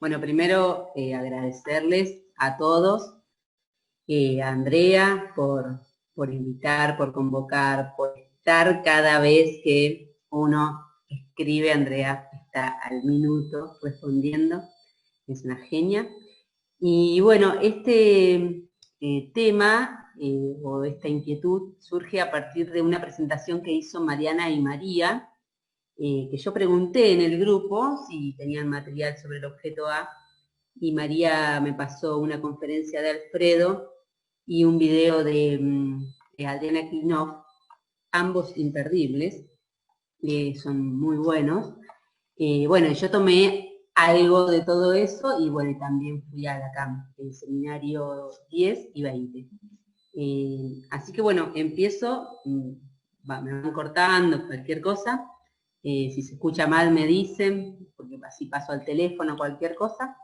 Bueno, primero agradecerles a todos, a Andrea por invitar, por convocar, por estar cada vez que uno escribe. Andrea está al minuto respondiendo, es una genia. Y bueno, este tema o esta inquietud surge a partir de una presentación que hizo Mariana y María, que yo pregunté en el grupo si tenían material sobre el objeto A, y María me pasó una conferencia de Alfredo y un video de Adriana Klinov, ambos imperdibles, son muy buenos. Bueno, yo tomé algo de todo eso y bueno, también fui a la CAM, el seminario 10 y 20. Así que bueno, empiezo, me van cortando cualquier cosa. Si se escucha mal me dicen, porque así paso al teléfono, cualquier cosa.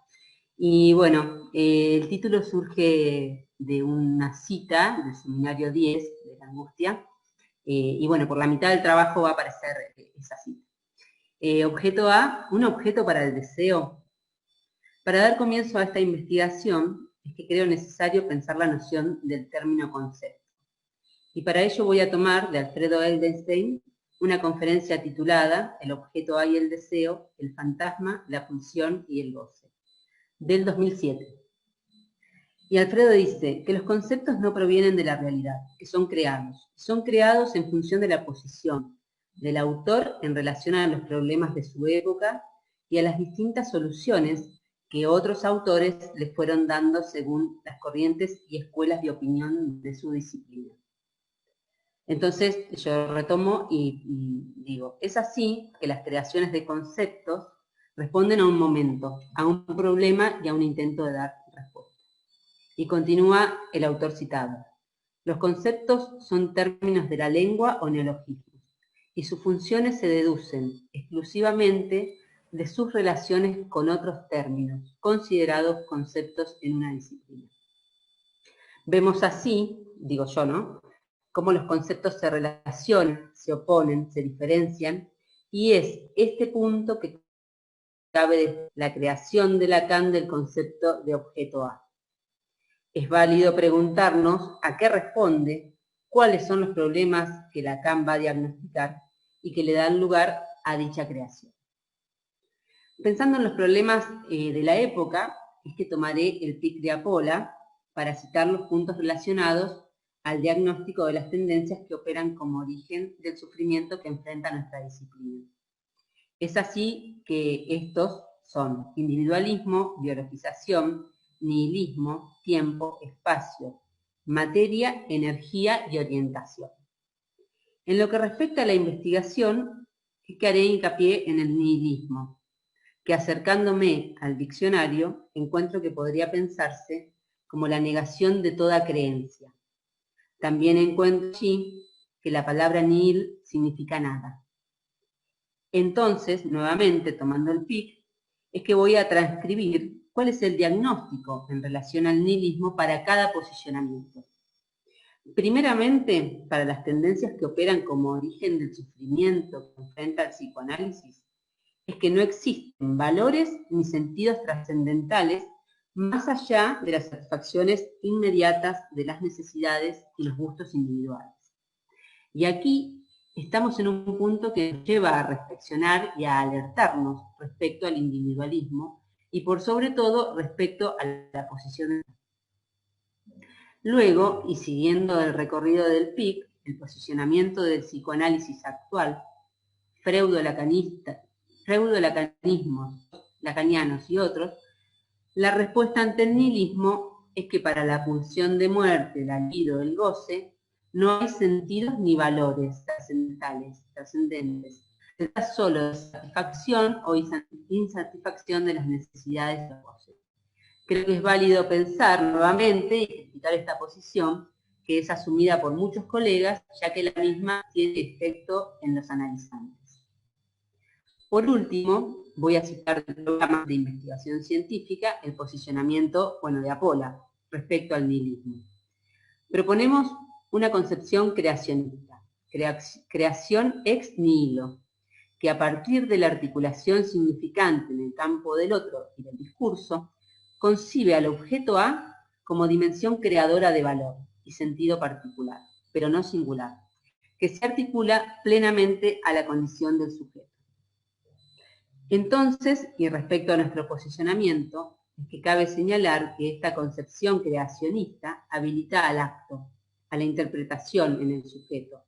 Y bueno, el título surge de una cita del seminario 10 de la angustia, y bueno, por la mitad del trabajo va a aparecer esa cita. Objeto A, un objeto para el deseo. Para dar comienzo a esta investigación, es que creo necesario pensar la noción del término concepto. Y para ello voy a tomar de Alfredo Eldenstein una conferencia titulada El objeto A y el deseo, el fantasma, la pulsión y el goce, del 2007. Y Alfredo dice que los conceptos no provienen de la realidad, que son creados en función de la posición del autor en relación a los problemas de su época y a las distintas soluciones que otros autores le fueron dando según las corrientes y escuelas de opinión de su disciplina. Entonces yo retomo y digo, es así que las creaciones de conceptos responden a un momento, a un problema y a un intento de dar respuesta. Y continúa el autor citado. Los conceptos son términos de la lengua o neologismos, y sus funciones se deducen exclusivamente de sus relaciones con otros términos, considerados conceptos en una disciplina. Vemos así, digo yo, ¿no?, cómo los conceptos se relacionan, se oponen, se diferencian, y es este punto que cabe de la creación de Lacan del concepto de objeto A. Es válido preguntarnos a qué responde, cuáles son los problemas que Lacan va a diagnosticar y que le dan lugar a dicha creación. Pensando en los problemas de la época, es que tomaré el PIC de Apola para citar los puntos relacionados al diagnóstico de las tendencias que operan como origen del sufrimiento que enfrenta nuestra disciplina. Es así que estos son individualismo, biologización, nihilismo, tiempo, espacio, materia, energía y orientación. En lo que respecta a la investigación, es que haré hincapié en el nihilismo, que acercándome al diccionario encuentro que podría pensarse como la negación de toda creencia. También encuentro allí que la palabra nihil significa nada. Entonces, nuevamente, tomando el PIC, es que voy a transcribir cuál es el diagnóstico en relación al nihilismo para cada posicionamiento. Primeramente, para las tendencias que operan como origen del sufrimiento que enfrenta el psicoanálisis, es que no existen valores ni sentidos trascendentales más allá de las satisfacciones inmediatas de las necesidades y los gustos individuales. Y aquí estamos en un punto que nos lleva a reflexionar y a alertarnos respecto al individualismo y por sobre todo respecto a la posición. Luego, y siguiendo el recorrido del PIC, el posicionamiento del psicoanálisis actual, lacanianos y otros, la respuesta ante el nihilismo es que para la pulsión de muerte, la libido, el goce, no hay sentidos ni valores trascendentes. Se trata solo de satisfacción o insatisfacción de las necesidades del goce. Creo que es válido pensar nuevamente y explicar esta posición, que es asumida por muchos colegas, ya que la misma tiene efecto en los analizantes. Por último, voy a citar del programa de investigación científica el posicionamiento, de Apola respecto al nihilismo. Proponemos una concepción creacionista, creación ex nihilo, que a partir de la articulación significante en el campo del otro y del discurso, concibe al objeto A como dimensión creadora de valor y sentido particular, pero no singular, que se articula plenamente a la condición del sujeto. Entonces, y respecto a nuestro posicionamiento, es que cabe señalar que esta concepción creacionista habilita al acto, a la interpretación en el sujeto.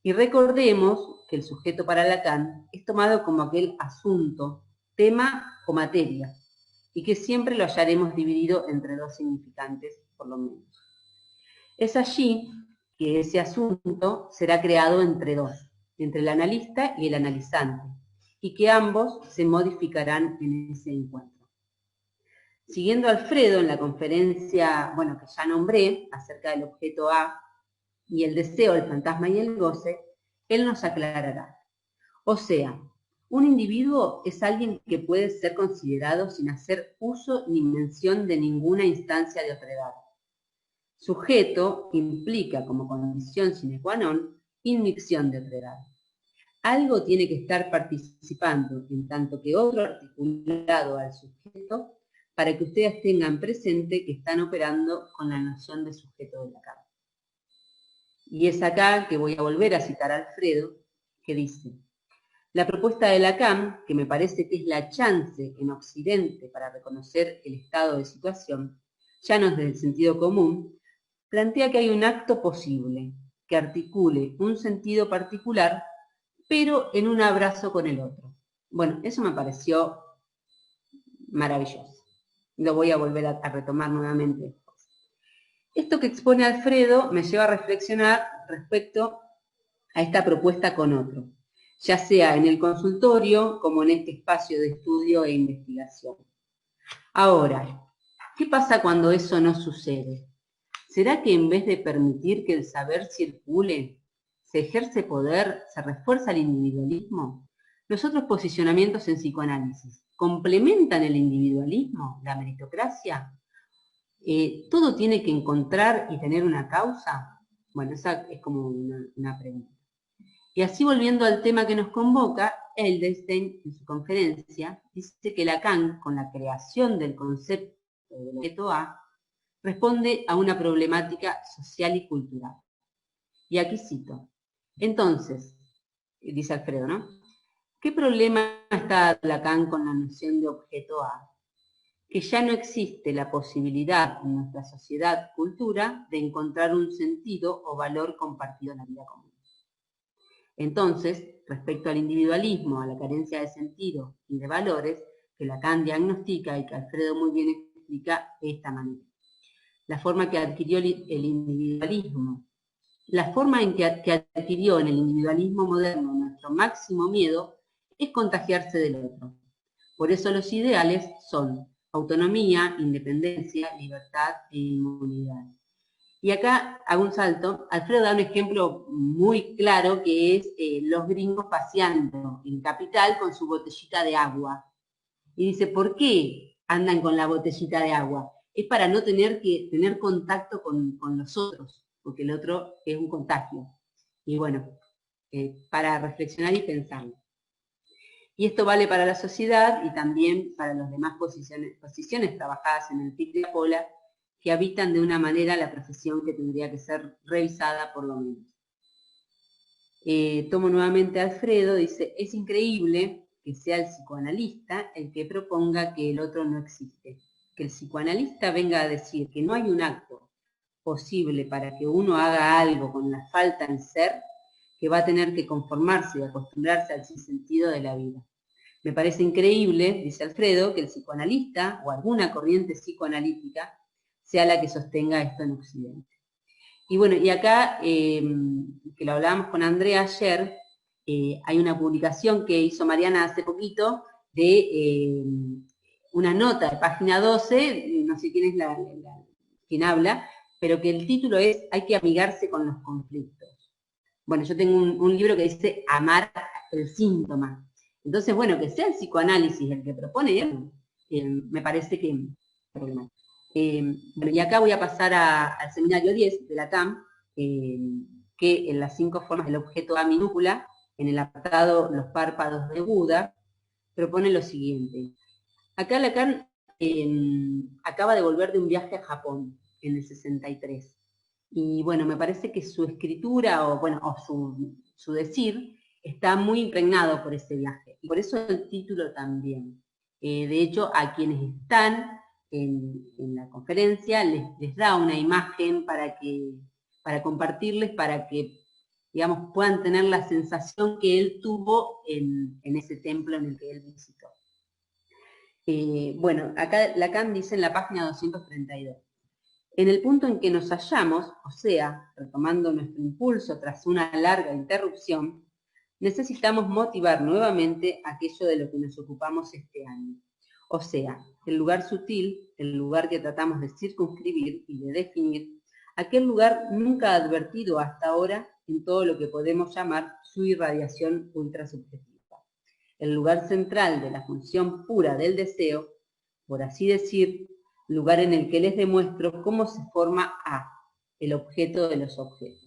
Y recordemos que el sujeto para Lacan es tomado como aquel asunto, tema o materia, y que siempre lo hallaremos dividido entre dos significantes, por lo menos. Es allí que ese asunto será creado entre dos, entre el analista y el analizante, y que ambos se modificarán en ese encuentro. Siguiendo a Alfredo en la conferencia, que ya nombré, acerca del objeto A y el deseo, el fantasma y el goce, él nos aclarará. O sea, un individuo es alguien que puede ser considerado sin hacer uso ni mención de ninguna instancia de otredad. Sujeto implica como condición sine qua non inmixción de otredad. Algo tiene que estar participando en tanto que otro articulado al sujeto para que ustedes tengan presente que están operando con la noción de sujeto de Lacan. Y es acá que voy a volver a citar a Alfredo, que dice: la propuesta de Lacan, que me parece que es la chance en Occidente para reconocer el estado de situación, ya no es del sentido común, plantea que hay un acto posible que articule un sentido particular, pero en un abrazo con el otro. Bueno, eso me pareció maravilloso. Lo voy a volver a retomar nuevamente. Esto que expone Alfredo me lleva a reflexionar respecto a esta propuesta con otro, ya sea en el consultorio como en este espacio de estudio e investigación. Ahora, ¿qué pasa cuando eso no sucede? ¿Será que en vez de permitir que el saber circule, se ejerce poder, se refuerza el individualismo? Los otros posicionamientos en psicoanálisis, ¿complementan el individualismo, la meritocracia? ¿Todo tiene que encontrar y tener una causa? Bueno, esa es como una pregunta. Y así, volviendo al tema que nos convoca, Edelstein, en su conferencia, dice que Lacan, con la creación del concepto del objeto A, responde a una problemática social y cultural. Y aquí cito: entonces, dice Alfredo, ¿no? ¿Qué problema está Lacan con la noción de objeto A? Que ya no existe la posibilidad en nuestra sociedad, cultura, de encontrar un sentido o valor compartido en la vida común. Entonces, respecto al individualismo, a la carencia de sentido y de valores, que Lacan diagnostica y que Alfredo muy bien explica de esta manera. La forma que adquirió el individualismo, la forma en que adquirió en el individualismo moderno nuestro máximo miedo es contagiarse del otro. Por eso los ideales son autonomía, independencia, libertad e inmunidad. Y acá hago un salto. Alfredo da un ejemplo muy claro que es los gringos paseando en Capital con su botellita de agua. Y dice, ¿por qué andan con la botellita de agua? Es para no tener que tener contacto con los otros, porque el otro es un contagio. Y bueno, para reflexionar y pensar. Y esto vale para la sociedad y también para las demás posiciones trabajadas en el TIC de Apola, que habitan de una manera la profesión que tendría que ser revisada por lo menos. Tomo nuevamente a Alfredo, dice, es increíble que sea el psicoanalista el que proponga que el otro no existe. Que el psicoanalista venga a decir que no hay un acto posible para que uno haga algo con la falta en ser, que va a tener que conformarse y acostumbrarse al sinsentido de la vida. Me parece increíble, dice Alfredo, que el psicoanalista o alguna corriente psicoanalítica sea la que sostenga esto en Occidente. Y bueno, y acá, que lo hablábamos con Andrea ayer, hay una publicación que hizo Mariana hace poquito de una nota de página 12, no sé quién es quien habla, pero que el título es «Hay que amigarse con los conflictos». Bueno, yo tengo un libro que dice «Amar el síntoma». Entonces, bueno, que sea el psicoanálisis el que propone, me parece que es problemático. Bueno, y acá voy a pasar al seminario 10 de la TAM, que en las 5 formas del objeto A minúscula en el apartado Los párpados de Buda, propone lo siguiente. Acá Lacan acaba de volver de un viaje a Japón en el 63. Y bueno, me parece que su escritura, o su decir, está muy impregnado por ese viaje. Y por eso el título también. De hecho, a quienes están en la conferencia les da una imagen para compartirles, para que, digamos, puedan tener la sensación que él tuvo en ese templo en el que él visitó. Bueno, acá Lacan dice en la página 232. En el punto en que nos hallamos, o sea, retomando nuestro impulso tras una larga interrupción, necesitamos motivar nuevamente aquello de lo que nos ocupamos este año. O sea, el lugar sutil, el lugar que tratamos de circunscribir y de definir, aquel lugar nunca advertido hasta ahora en todo lo que podemos llamar su irradiación ultrasubjetiva. El lugar central de la función pura del deseo, por así decir, lugar en el que les demuestro cómo se forma A, el objeto de los objetos.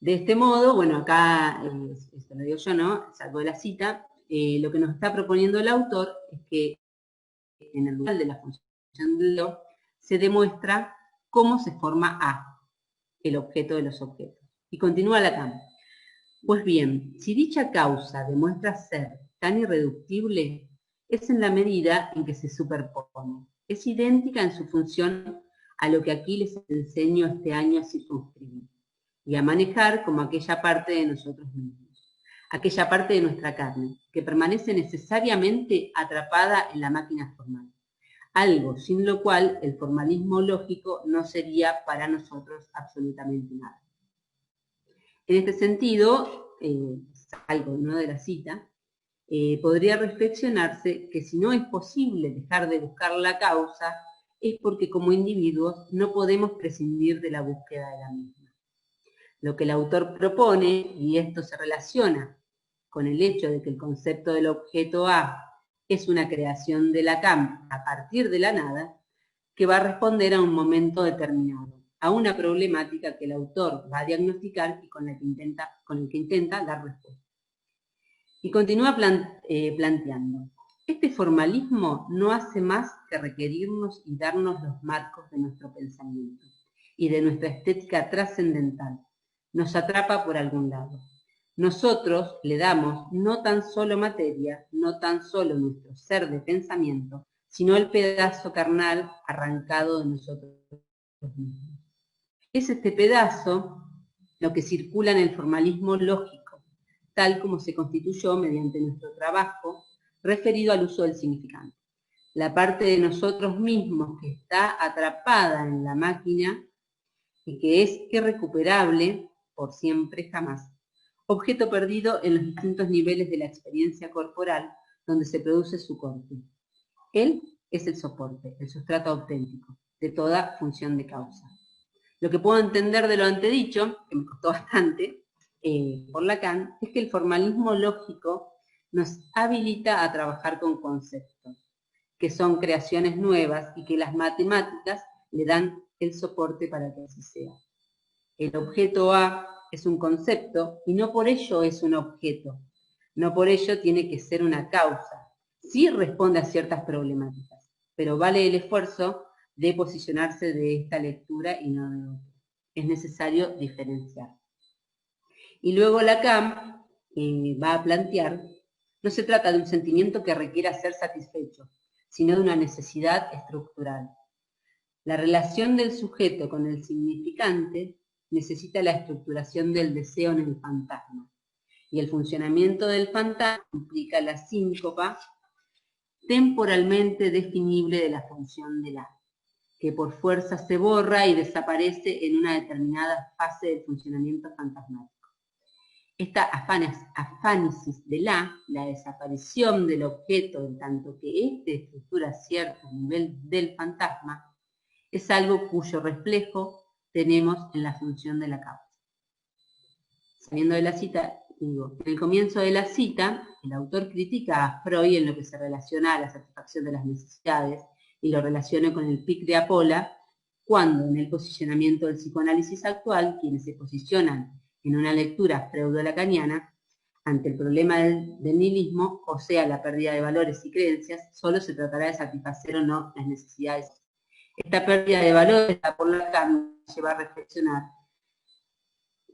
De este modo, bueno, acá, esto lo digo yo, ¿no? Salvo de la cita, lo que nos está proponiendo el autor es que en el lugar de la función del deseo se demuestra cómo se forma A, el objeto de los objetos. Y continúa Lacan. Pues bien, si dicha causa demuestra ser tan irreductible, es en la medida en que se superpone. Es idéntica en su función a lo que aquí les enseño este año a circunscribir y a manejar como aquella parte de nosotros mismos, aquella parte de nuestra carne, que permanece necesariamente atrapada en la máquina formal, algo sin lo cual el formalismo lógico no sería para nosotros absolutamente nada. En este sentido, algo ¿no? de la cita, podría reflexionarse que si no es posible dejar de buscar la causa, es porque como individuos no podemos prescindir de la búsqueda de la misma. Lo que el autor propone, y esto se relaciona con el hecho de que el concepto del objeto A es una creación de Lacan a partir de la nada, que va a responder a un momento determinado, a una problemática que el autor va a diagnosticar y con el que intenta dar respuesta. Y continúa planteando, este formalismo no hace más que requerirnos y darnos los marcos de nuestro pensamiento y de nuestra estética trascendental. Nos atrapa por algún lado. Nosotros le damos no tan solo materia, no tan solo nuestro ser de pensamiento, sino el pedazo carnal arrancado de nosotros mismos. Es este pedazo lo que circula en el formalismo lógico, tal como se constituyó mediante nuestro trabajo referido al uso del significante. La parte de nosotros mismos que está atrapada en la máquina y que es irrecuperable por siempre jamás. Objeto perdido en los distintos niveles de la experiencia corporal donde se produce su corte. Él es el soporte, el sustrato auténtico de toda función de causa. Lo que puedo entender de lo antedicho, que me costó bastante, por Lacan, es que el formalismo lógico nos habilita a trabajar con conceptos, que son creaciones nuevas y que las matemáticas le dan el soporte para que así sea. El objeto A es un concepto y no por ello es un objeto, no por ello tiene que ser una causa. Sí responde a ciertas problemáticas, pero vale el esfuerzo de posicionarse de esta lectura y no de otra. Es necesario diferenciar. Y luego Lacan va a plantear, no se trata de un sentimiento que requiera ser satisfecho, sino de una necesidad estructural. La relación del sujeto con el significante necesita la estructuración del deseo en el fantasma. Y el funcionamiento del fantasma implica la síncopa temporalmente definible de la función del A, que por fuerza se borra y desaparece en una determinada fase del funcionamiento fantasmático. Esta afánesis del A, la desaparición del objeto en tanto que éste estructura cierto nivel del fantasma, es algo cuyo reflejo tenemos en la función de la causa. Saliendo de la cita, digo, en el comienzo de la cita, el autor critica a Freud en lo que se relaciona a la satisfacción de las necesidades y lo relaciona con el pic de Apola, cuando en el posicionamiento del psicoanálisis actual, quienes se posicionan en una lectura freudo-lacaniana, ante el problema del nihilismo, o sea, la pérdida de valores y creencias, solo se tratará de satisfacer o no las necesidades. Esta pérdida de valores, por Lacan, lleva a reflexionar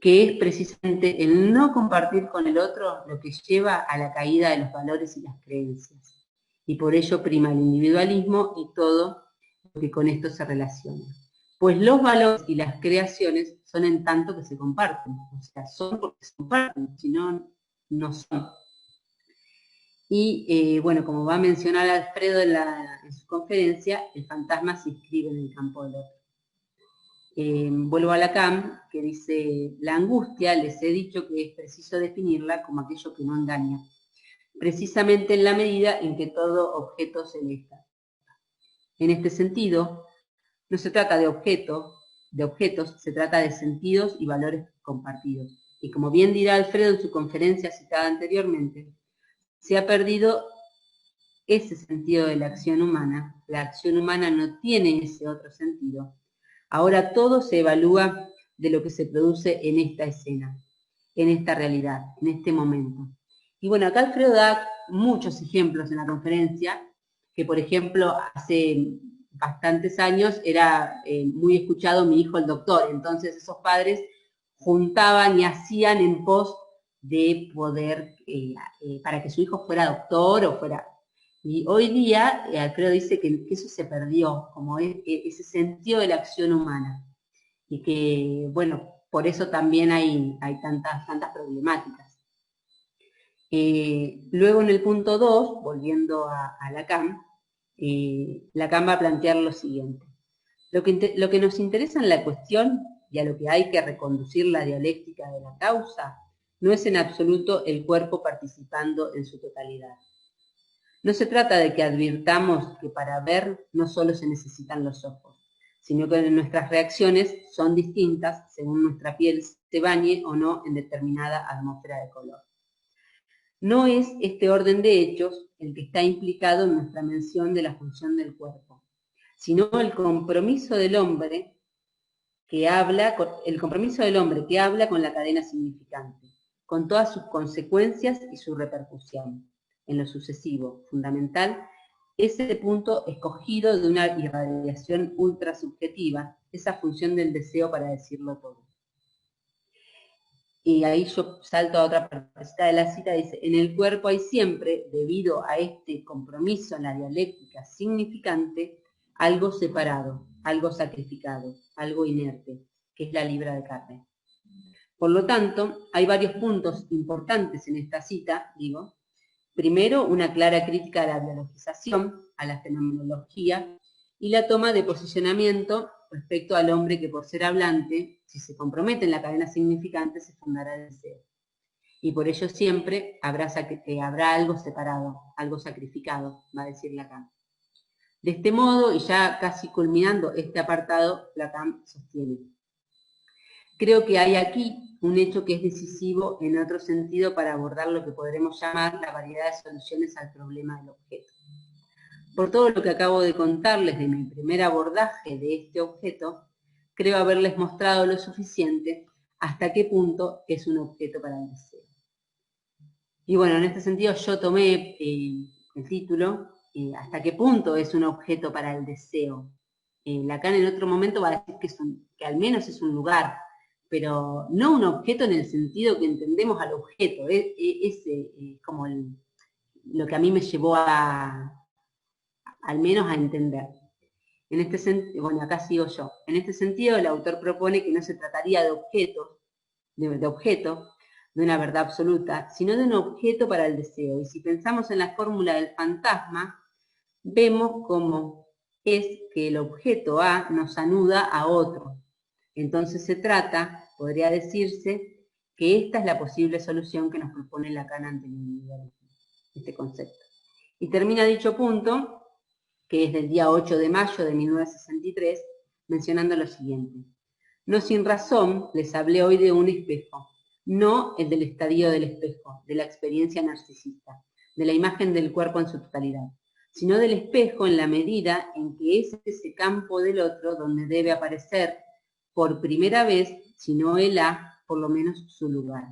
que es precisamente el no compartir con el otro lo que lleva a la caída de los valores y las creencias. Y por ello prima el individualismo y todo lo que con esto se relaciona. Pues los valores y las creaciones son en tanto que se comparten, o sea, son porque se comparten, si no, no son. Y bueno, como va a mencionar Alfredo en su conferencia, el fantasma se inscribe en el campo del otro. Vuelvo a Lacan, que dice, la angustia, les he dicho que es preciso definirla como aquello que no engaña, precisamente en la medida en que todo objeto se deja. En este sentido, no se trata de objetos, se trata de sentidos y valores compartidos. Y como bien dirá Alfredo en su conferencia citada anteriormente, se ha perdido ese sentido de la acción humana no tiene ese otro sentido. Ahora todo se evalúa de lo que se produce en esta escena, en esta realidad, en este momento. Y bueno, acá Alfredo da muchos ejemplos en la conferencia, que por ejemplo hace bastantes años era muy escuchado Mi hijo el doctor, entonces esos padres juntaban y hacían en pos de poder, para que su hijo fuera doctor o fuera... Y hoy día, Alfredo dice que eso se perdió, como ese sentido de la acción humana. Y que, bueno, por eso también hay tantas problemáticas. Luego en el punto 2, volviendo a Lacan, Lacan va a plantear lo siguiente. Lo que nos interesa en la cuestión y a lo que hay que reconducir la dialéctica de la causa no es en absoluto el cuerpo participando en su totalidad. No se trata de que advirtamos que para ver no solo se necesitan los ojos, sino que nuestras reacciones son distintas según nuestra piel se bañe o no en determinada atmósfera de color. No es este orden de hechos el que está implicado en nuestra mención de la función del cuerpo, sino el compromiso del hombre que habla con la cadena significante, con todas sus consecuencias y su repercusión. En lo sucesivo, fundamental, es el punto escogido de una irradiación ultrasubjetiva, esa función del deseo para decirlo todo. Y ahí yo salto a otra partecita de la cita, dice, en el cuerpo hay siempre, debido a este compromiso en la dialéctica significante, algo separado, algo sacrificado, algo inerte, que es la libra de carne. Por lo tanto, hay varios puntos importantes en esta cita, digo. Primero, una clara crítica a la biologización, a la fenomenología, y la toma de posicionamiento respecto al hombre que por ser hablante, si se compromete en la cadena significante, se fundará el deseo. Y por ello siempre habrá algo separado, algo sacrificado, va a decir Lacan. De este modo, y ya casi culminando este apartado, Lacan sostiene: creo que hay aquí un hecho que es decisivo en otro sentido para abordar lo que podremos llamar la variedad de soluciones al problema del objeto. Por todo lo que acabo de contarles de mi primer abordaje de este objeto, creo haberles mostrado lo suficiente hasta qué punto es un objeto para el deseo. Y bueno, en este sentido yo tomé el título, hasta qué punto es un objeto para el deseo. Lacan en otro momento va a decir que al menos es un lugar, pero no un objeto en el sentido que entendemos al objeto, es como lo que a mí me llevó al menos a entender. En este sentido, bueno, acá sigo yo. En este sentido, el autor propone que no se trataría de objeto, de una verdad absoluta, sino de un objeto para el deseo. Y si pensamos en la fórmula del fantasma, vemos cómo es que el objeto A nos anuda a otro. Entonces se trata, podría decirse, que esta es la posible solución que nos propone Lacan ante el individualismo, este concepto. Y termina dicho punto, que es del día 8 de mayo de 1963, mencionando lo siguiente. No sin razón les hablé hoy de un espejo, no el del estadio del espejo, de la experiencia narcisista, de la imagen del cuerpo en su totalidad, sino del espejo en la medida en que es ese campo del otro donde debe aparecer por primera vez, si no el A, por lo menos su lugar.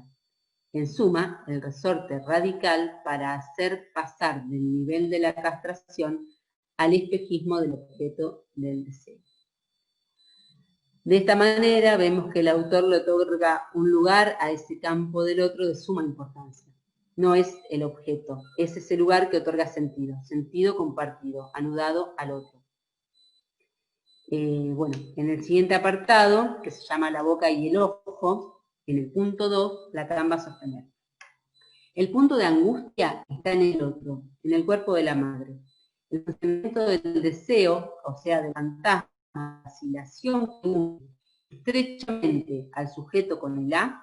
En suma, el resorte radical para hacer pasar del nivel de la castración al espejismo del objeto del deseo. De esta manera vemos que el autor le otorga un lugar a ese campo del otro de suma importancia. No es el objeto, es ese lugar que otorga sentido, sentido compartido, anudado al otro. Bueno, en el siguiente apartado, que se llama la boca y el ojo, en el punto 2, Lacan va a sostener: el punto de angustia está en el otro, en el cuerpo de la madre. El funcionamiento del deseo, o sea, del fantasma, la vacilación que une estrechamente al sujeto con el A,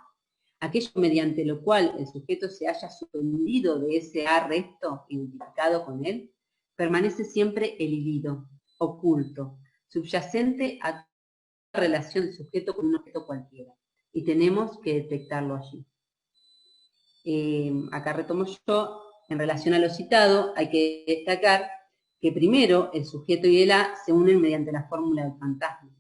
aquello mediante lo cual el sujeto se haya suspendido de ese A recto identificado con él, permanece siempre elidido, oculto, subyacente a toda relación del sujeto con un objeto cualquiera, y tenemos que detectarlo allí. Acá retomo yo, en relación a lo citado, hay que destacar que primero el sujeto y el A se unen mediante la fórmula del fantasma.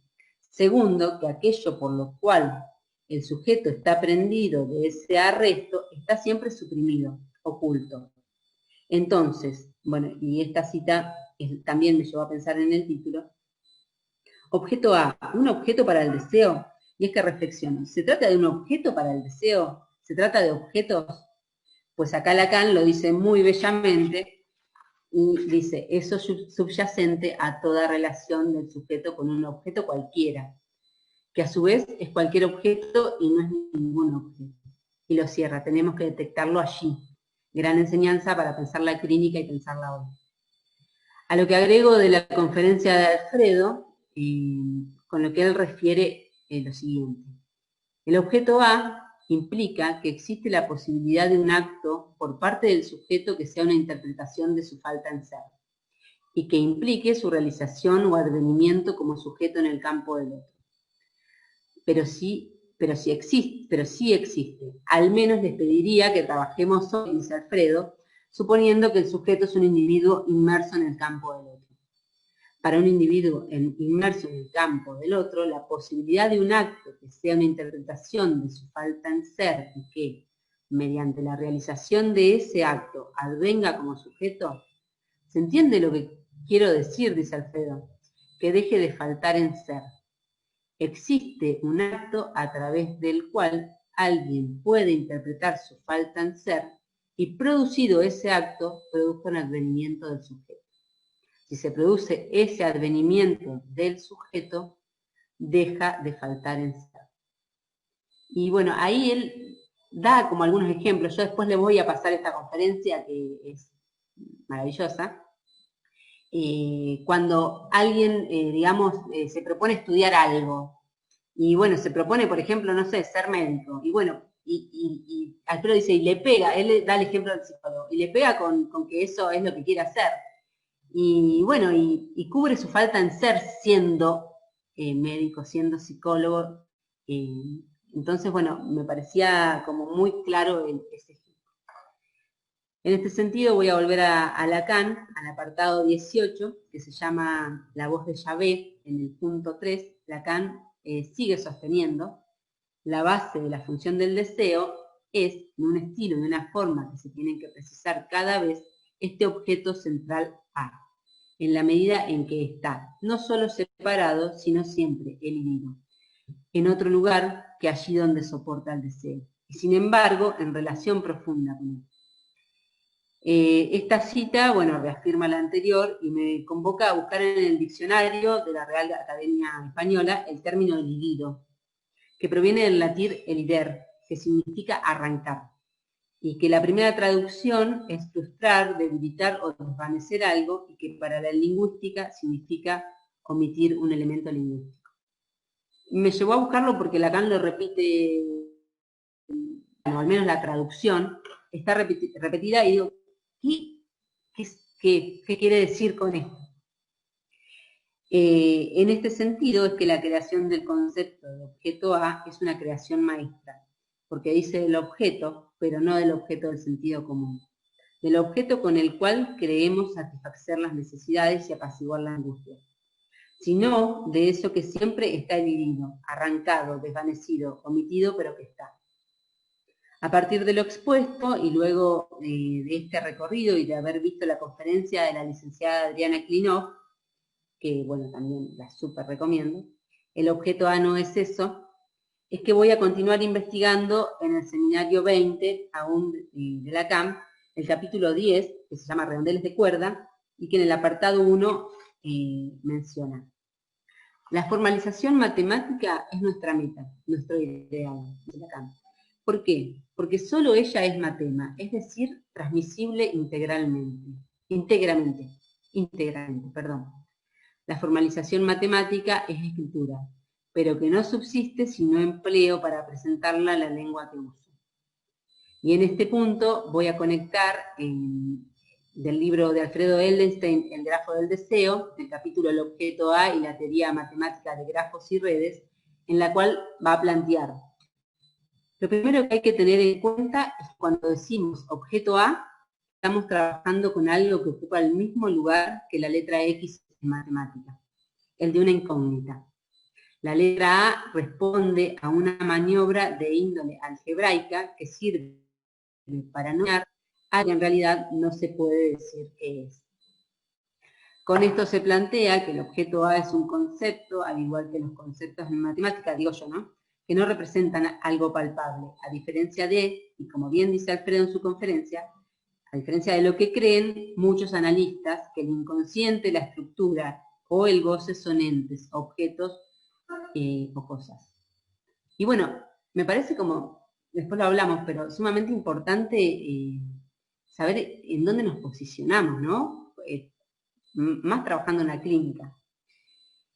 Segundo, que aquello por lo cual el sujeto está prendido de ese arresto está siempre suprimido, oculto. Entonces, bueno, y esta cita también me llevó a pensar en el título. Objeto A, un objeto para el deseo. Y es que reflexiono, ¿se trata de un objeto para el deseo? ¿Se trata de objetos? Pues acá Lacan lo dice muy bellamente y dice, eso subyacente a toda relación del sujeto con un objeto cualquiera, que a su vez es cualquier objeto y no es ningún objeto. Y lo cierra, tenemos que detectarlo allí. Gran enseñanza para pensar la clínica y pensarla hoy. A lo que agrego de la conferencia de Alfredo, con lo que él refiere lo siguiente. El objeto A implica que existe la posibilidad de un acto por parte del sujeto que sea una interpretación de su falta en ser, y que implique su realización o advenimiento como sujeto en el campo del otro. Pero sí existe. Al menos les pediría que trabajemos hoy, dice Alfredo, suponiendo que el sujeto es un individuo inmerso en el campo del otro. Para un individuo inmerso en el campo del otro, la posibilidad de un acto que sea una interpretación de su falta en ser y que, mediante la realización de ese acto, advenga como sujeto, ¿se entiende lo que quiero decir?, dice Alfredo, que deje de faltar en ser. Existe un acto a través del cual alguien puede interpretar su falta en ser y, producido ese acto, produzca un advenimiento del sujeto. Si se produce ese advenimiento del sujeto, deja de faltar en ser. Y bueno, ahí él da como algunos ejemplos. Yo después le voy a pasar esta conferencia que es maravillosa. Cuando alguien, digamos, se propone estudiar algo, y bueno, se propone, por ejemplo, no sé, ser médico, y bueno, y Alfredo dice, y le pega, él da el ejemplo del psicólogo, y le pega con que eso es lo que quiere hacer. Y bueno, y cubre su falta en ser siendo médico, siendo psicólogo. Entonces, bueno, me parecía como muy claro ese ejemplo. En este sentido voy a volver a Lacan, al apartado 18, que se llama La voz de Yahvé, en el punto 3. Lacan sigue sosteniendo la base de la función del deseo es, en un estilo y una forma que se tienen que precisar cada vez, este objeto central A, en la medida en que está no solo separado, sino siempre elidido, en otro lugar que allí donde soporta el deseo, y sin embargo en relación profunda con él. Esta cita, bueno, reafirma la anterior y me convoca a buscar en el diccionario de la Real Academia Española el término elidido, que proviene del latín elider, que significa arrancar, y que la primera traducción es frustrar, debilitar o desvanecer algo, y que para la lingüística significa omitir un elemento lingüístico. Me llevó a buscarlo porque Lacan lo repite, o al menos la traducción, está repetida, y digo, ¿qué quiere decir con esto? En este sentido es que la creación del concepto de objeto A es una creación maestra, porque dice del objeto, pero no del objeto del sentido común, del objeto con el cual creemos satisfacer las necesidades y apaciguar la angustia. sino de eso que siempre está dividido, arrancado, desvanecido, omitido, pero que está. A partir de lo expuesto y luego de este recorrido y de haber visto la conferencia de la licenciada Adriana Klinov, que bueno, también la súper recomiendo, el objeto A no es eso, es que voy a continuar investigando en el seminario 20, aún de Lacan, el capítulo 10, que se llama Redondeles de cuerda, y que en el apartado 1 menciona: la formalización matemática es nuestra meta, nuestro ideal, de Lacan. ¿Por qué? Porque solo ella es matema, es decir, transmisible íntegramente. La formalización matemática es escritura, pero que no subsiste si no empleo para presentarla a la lengua que uso. Y en este punto voy a conectar del libro de Alfredo Eldenstein, El grafo del deseo, el capítulo El objeto A y la teoría matemática de grafos y redes, en la cual va a plantear: lo primero que hay que tener en cuenta es que cuando decimos objeto A, estamos trabajando con algo que ocupa el mismo lugar que la letra X en matemática, el de una incógnita. La letra A responde a una maniobra de índole algebraica que sirve para nomear algo que en realidad no se puede decir qué es. Con esto se plantea que el objeto A es un concepto, al igual que los conceptos en matemática, digo yo, ¿no?, que no representan algo palpable, a diferencia de, y como bien dice Alfredo en su conferencia, a diferencia de lo que creen muchos analistas, que el inconsciente, la estructura o el goce son entes, objetos o cosas. Y bueno, me parece como, después lo hablamos, pero sumamente importante saber en dónde nos posicionamos, ¿no? Más trabajando en la clínica.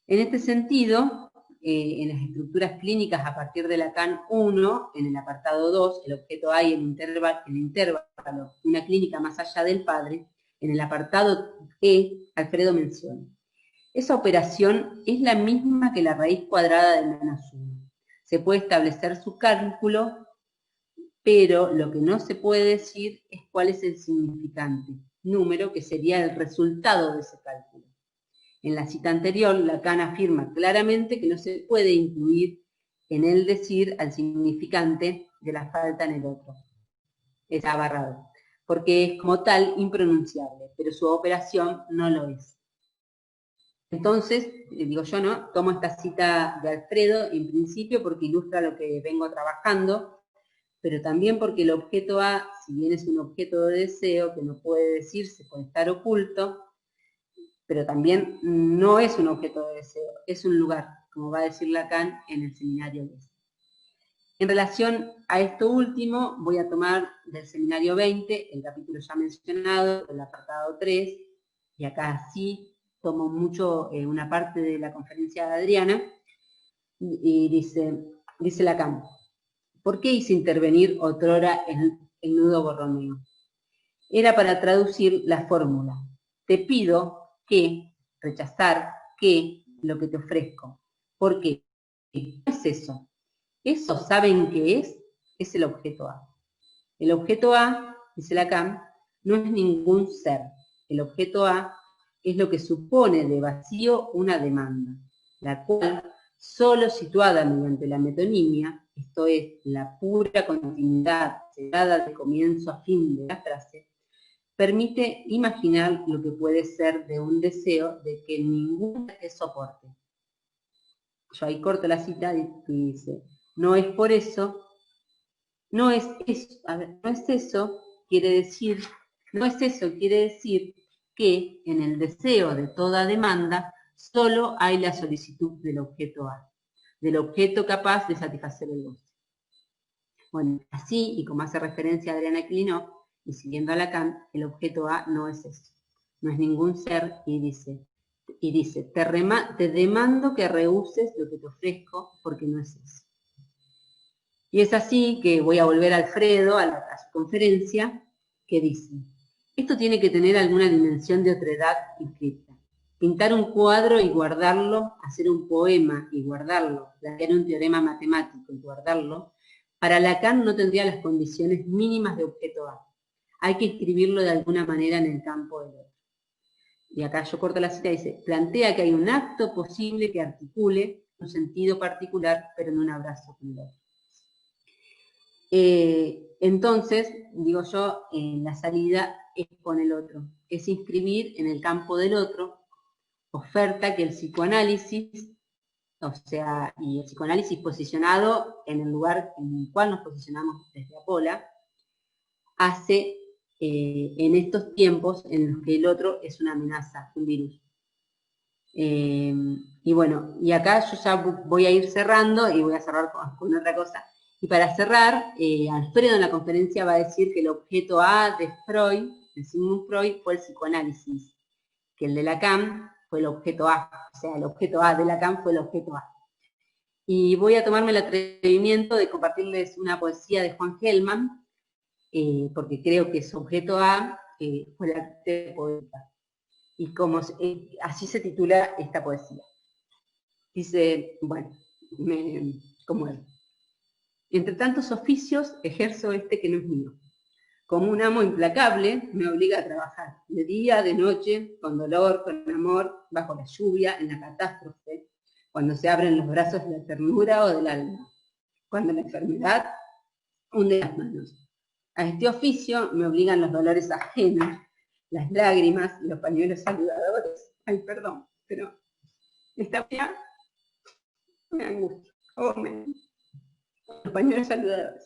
En este sentido, en las estructuras clínicas a partir de Lacan 1, en el apartado 2, el objeto A y el intervalo, una clínica más allá del padre, en el apartado E, Alfredo menciona: esa operación es la misma que la raíz cuadrada de -1. Se puede establecer su cálculo, pero lo que no se puede decir es cuál es el significante, número que sería el resultado de ese cálculo. En la cita anterior, Lacan afirma claramente que no se puede incluir en el decir al significante de la falta en el otro. Está abarrado, porque es como tal impronunciable, pero su operación no lo es. Entonces, digo yo, ¿no?, tomo esta cita de Alfredo en principio porque ilustra lo que vengo trabajando, pero también porque el objeto A, si bien es un objeto de deseo que no puede decirse por estar oculto, pero también no es un objeto de deseo, es un lugar, como va a decir Lacan en el seminario 10. En relación a esto último, voy a tomar del seminario 20, el capítulo ya mencionado, el apartado 3, y acá sí tomo mucho una parte de la conferencia de Adriana, y dice Lacan: ¿por qué hice intervenir otrora el nudo borromeo? Era para traducir la fórmula: te pido que, rechazar que, lo que te ofrezco. ¿Por qué? ¿Qué es eso? Eso, ¿saben qué es? Es el objeto A. El objeto A, dice Lacan, no es ningún ser. El objeto A es lo que supone de vacío una demanda, la cual, solo situada mediante la metonimia, esto es, la pura continuidad cerrada de comienzo a fin de la frase, permite imaginar lo que puede ser de un deseo de que ningún te soporte. Yo ahí corto la cita y dice: no es por eso, no es eso, quiere decir que en el deseo de toda demanda solo hay la solicitud del objeto A, del objeto capaz de satisfacer el goce. Bueno, así, y como hace referencia a Adriana Klinov, y siguiendo a Lacan, el objeto A no es eso, no es ningún ser, y dice, te demando que rehuses lo que te ofrezco porque no es eso. Y es así que voy a volver a Alfredo, a su conferencia, que dice: esto tiene que tener alguna dimensión de otredad inscrita. Pintar un cuadro y guardarlo, hacer un poema y guardarlo, plantear un teorema matemático y guardarlo, para Lacan no tendría las condiciones mínimas de objeto A. Hay que escribirlo de alguna manera en el campo del otro. y acá yo corto la cita, dice, plantea que hay un acto posible que articule un sentido particular, pero en un abrazo con el otro. Entonces, digo yo, la salida es con el otro, es inscribir en el campo del otro, oferta que el psicoanálisis, o sea, y el psicoanálisis posicionado en el lugar en el cual nos posicionamos desde Apola, hace en estos tiempos en los que el otro es una amenaza, un virus. Y bueno, y acá yo ya voy a ir cerrando y voy a cerrar con otra cosa. Y para cerrar, Alfredo en la conferencia va a decir que el objeto A de Freud, de Sigmund Freud, fue el psicoanálisis, que el de Lacan fue el objeto A, o sea, el objeto A de Lacan fue el objeto A. Y voy a tomarme el atrevimiento de compartirles una poesía de Juan Gelman, porque creo que su objeto A fue la arte poética. Y como así se titula esta poesía. Dice, bueno, como él. Entre tantos oficios ejerzo este que no es mío. Como un amo implacable me obliga a trabajar, de día, de noche, con dolor, con amor, bajo la lluvia, en la catástrofe, cuando se abren los brazos de la ternura o del alma, cuando la enfermedad hunde las manos. A este oficio me obligan los dolores ajenos, las lágrimas, los pañuelos saludadores. Ay, perdón, pero esta vida me angustia. Los pañuelos saludadores.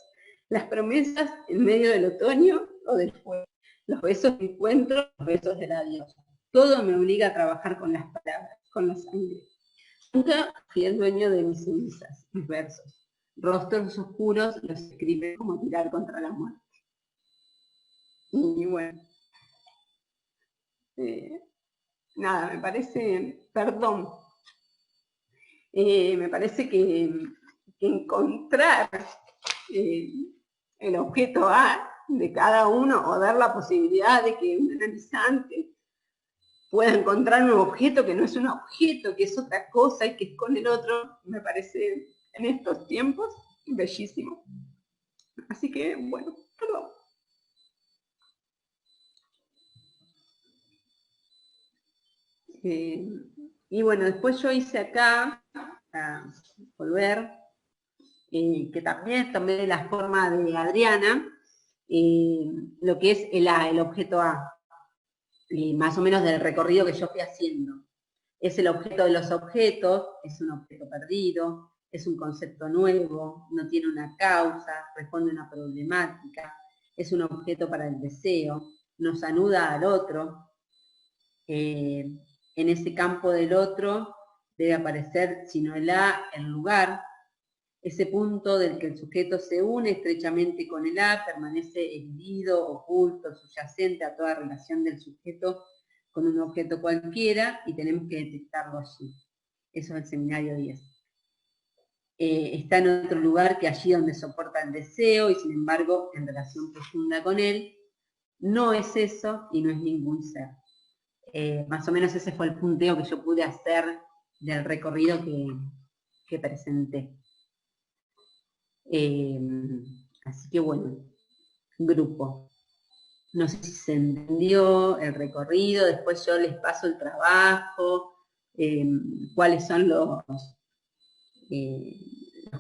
Las promesas en medio del otoño o del fuego. Los besos de encuentro, los besos del adiós. Todo me obliga a trabajar con las palabras, con la sangre. Nunca fui el dueño de mis cenizas, mis versos. Rostros oscuros los escribe como tirar contra la muerte. Y bueno, nada, me parece, perdón, me parece que encontrar el objeto A de cada uno o dar la posibilidad de que un analizante pueda encontrar un objeto que no es un objeto, que es otra cosa y que es con el otro, me parece en estos tiempos bellísimo. Así que, bueno, perdón. Y bueno, después yo hice acá, a volver, que también tomé de la forma de Adriana, lo que es el objeto A, más o menos del recorrido que yo fui haciendo. Es el objeto de los objetos, es un objeto perdido, es un concepto nuevo, no tiene una causa, responde a una problemática, es un objeto para el deseo, nos anuda al otro. En ese campo del otro debe aparecer, si no el A, el lugar, ese punto del que el sujeto se une estrechamente con el A, permanece herido, oculto, subyacente a toda relación del sujeto con un objeto cualquiera y tenemos que detectarlo allí. Eso es el seminario 10. Está en otro lugar que allí donde soporta el deseo y sin embargo en relación profunda con él. No es eso y no es ningún ser. Más o menos ese fue el punteo que yo pude hacer del recorrido que presenté. Así que bueno, grupo. No sé si se entendió el recorrido, después yo les paso el trabajo, cuáles son los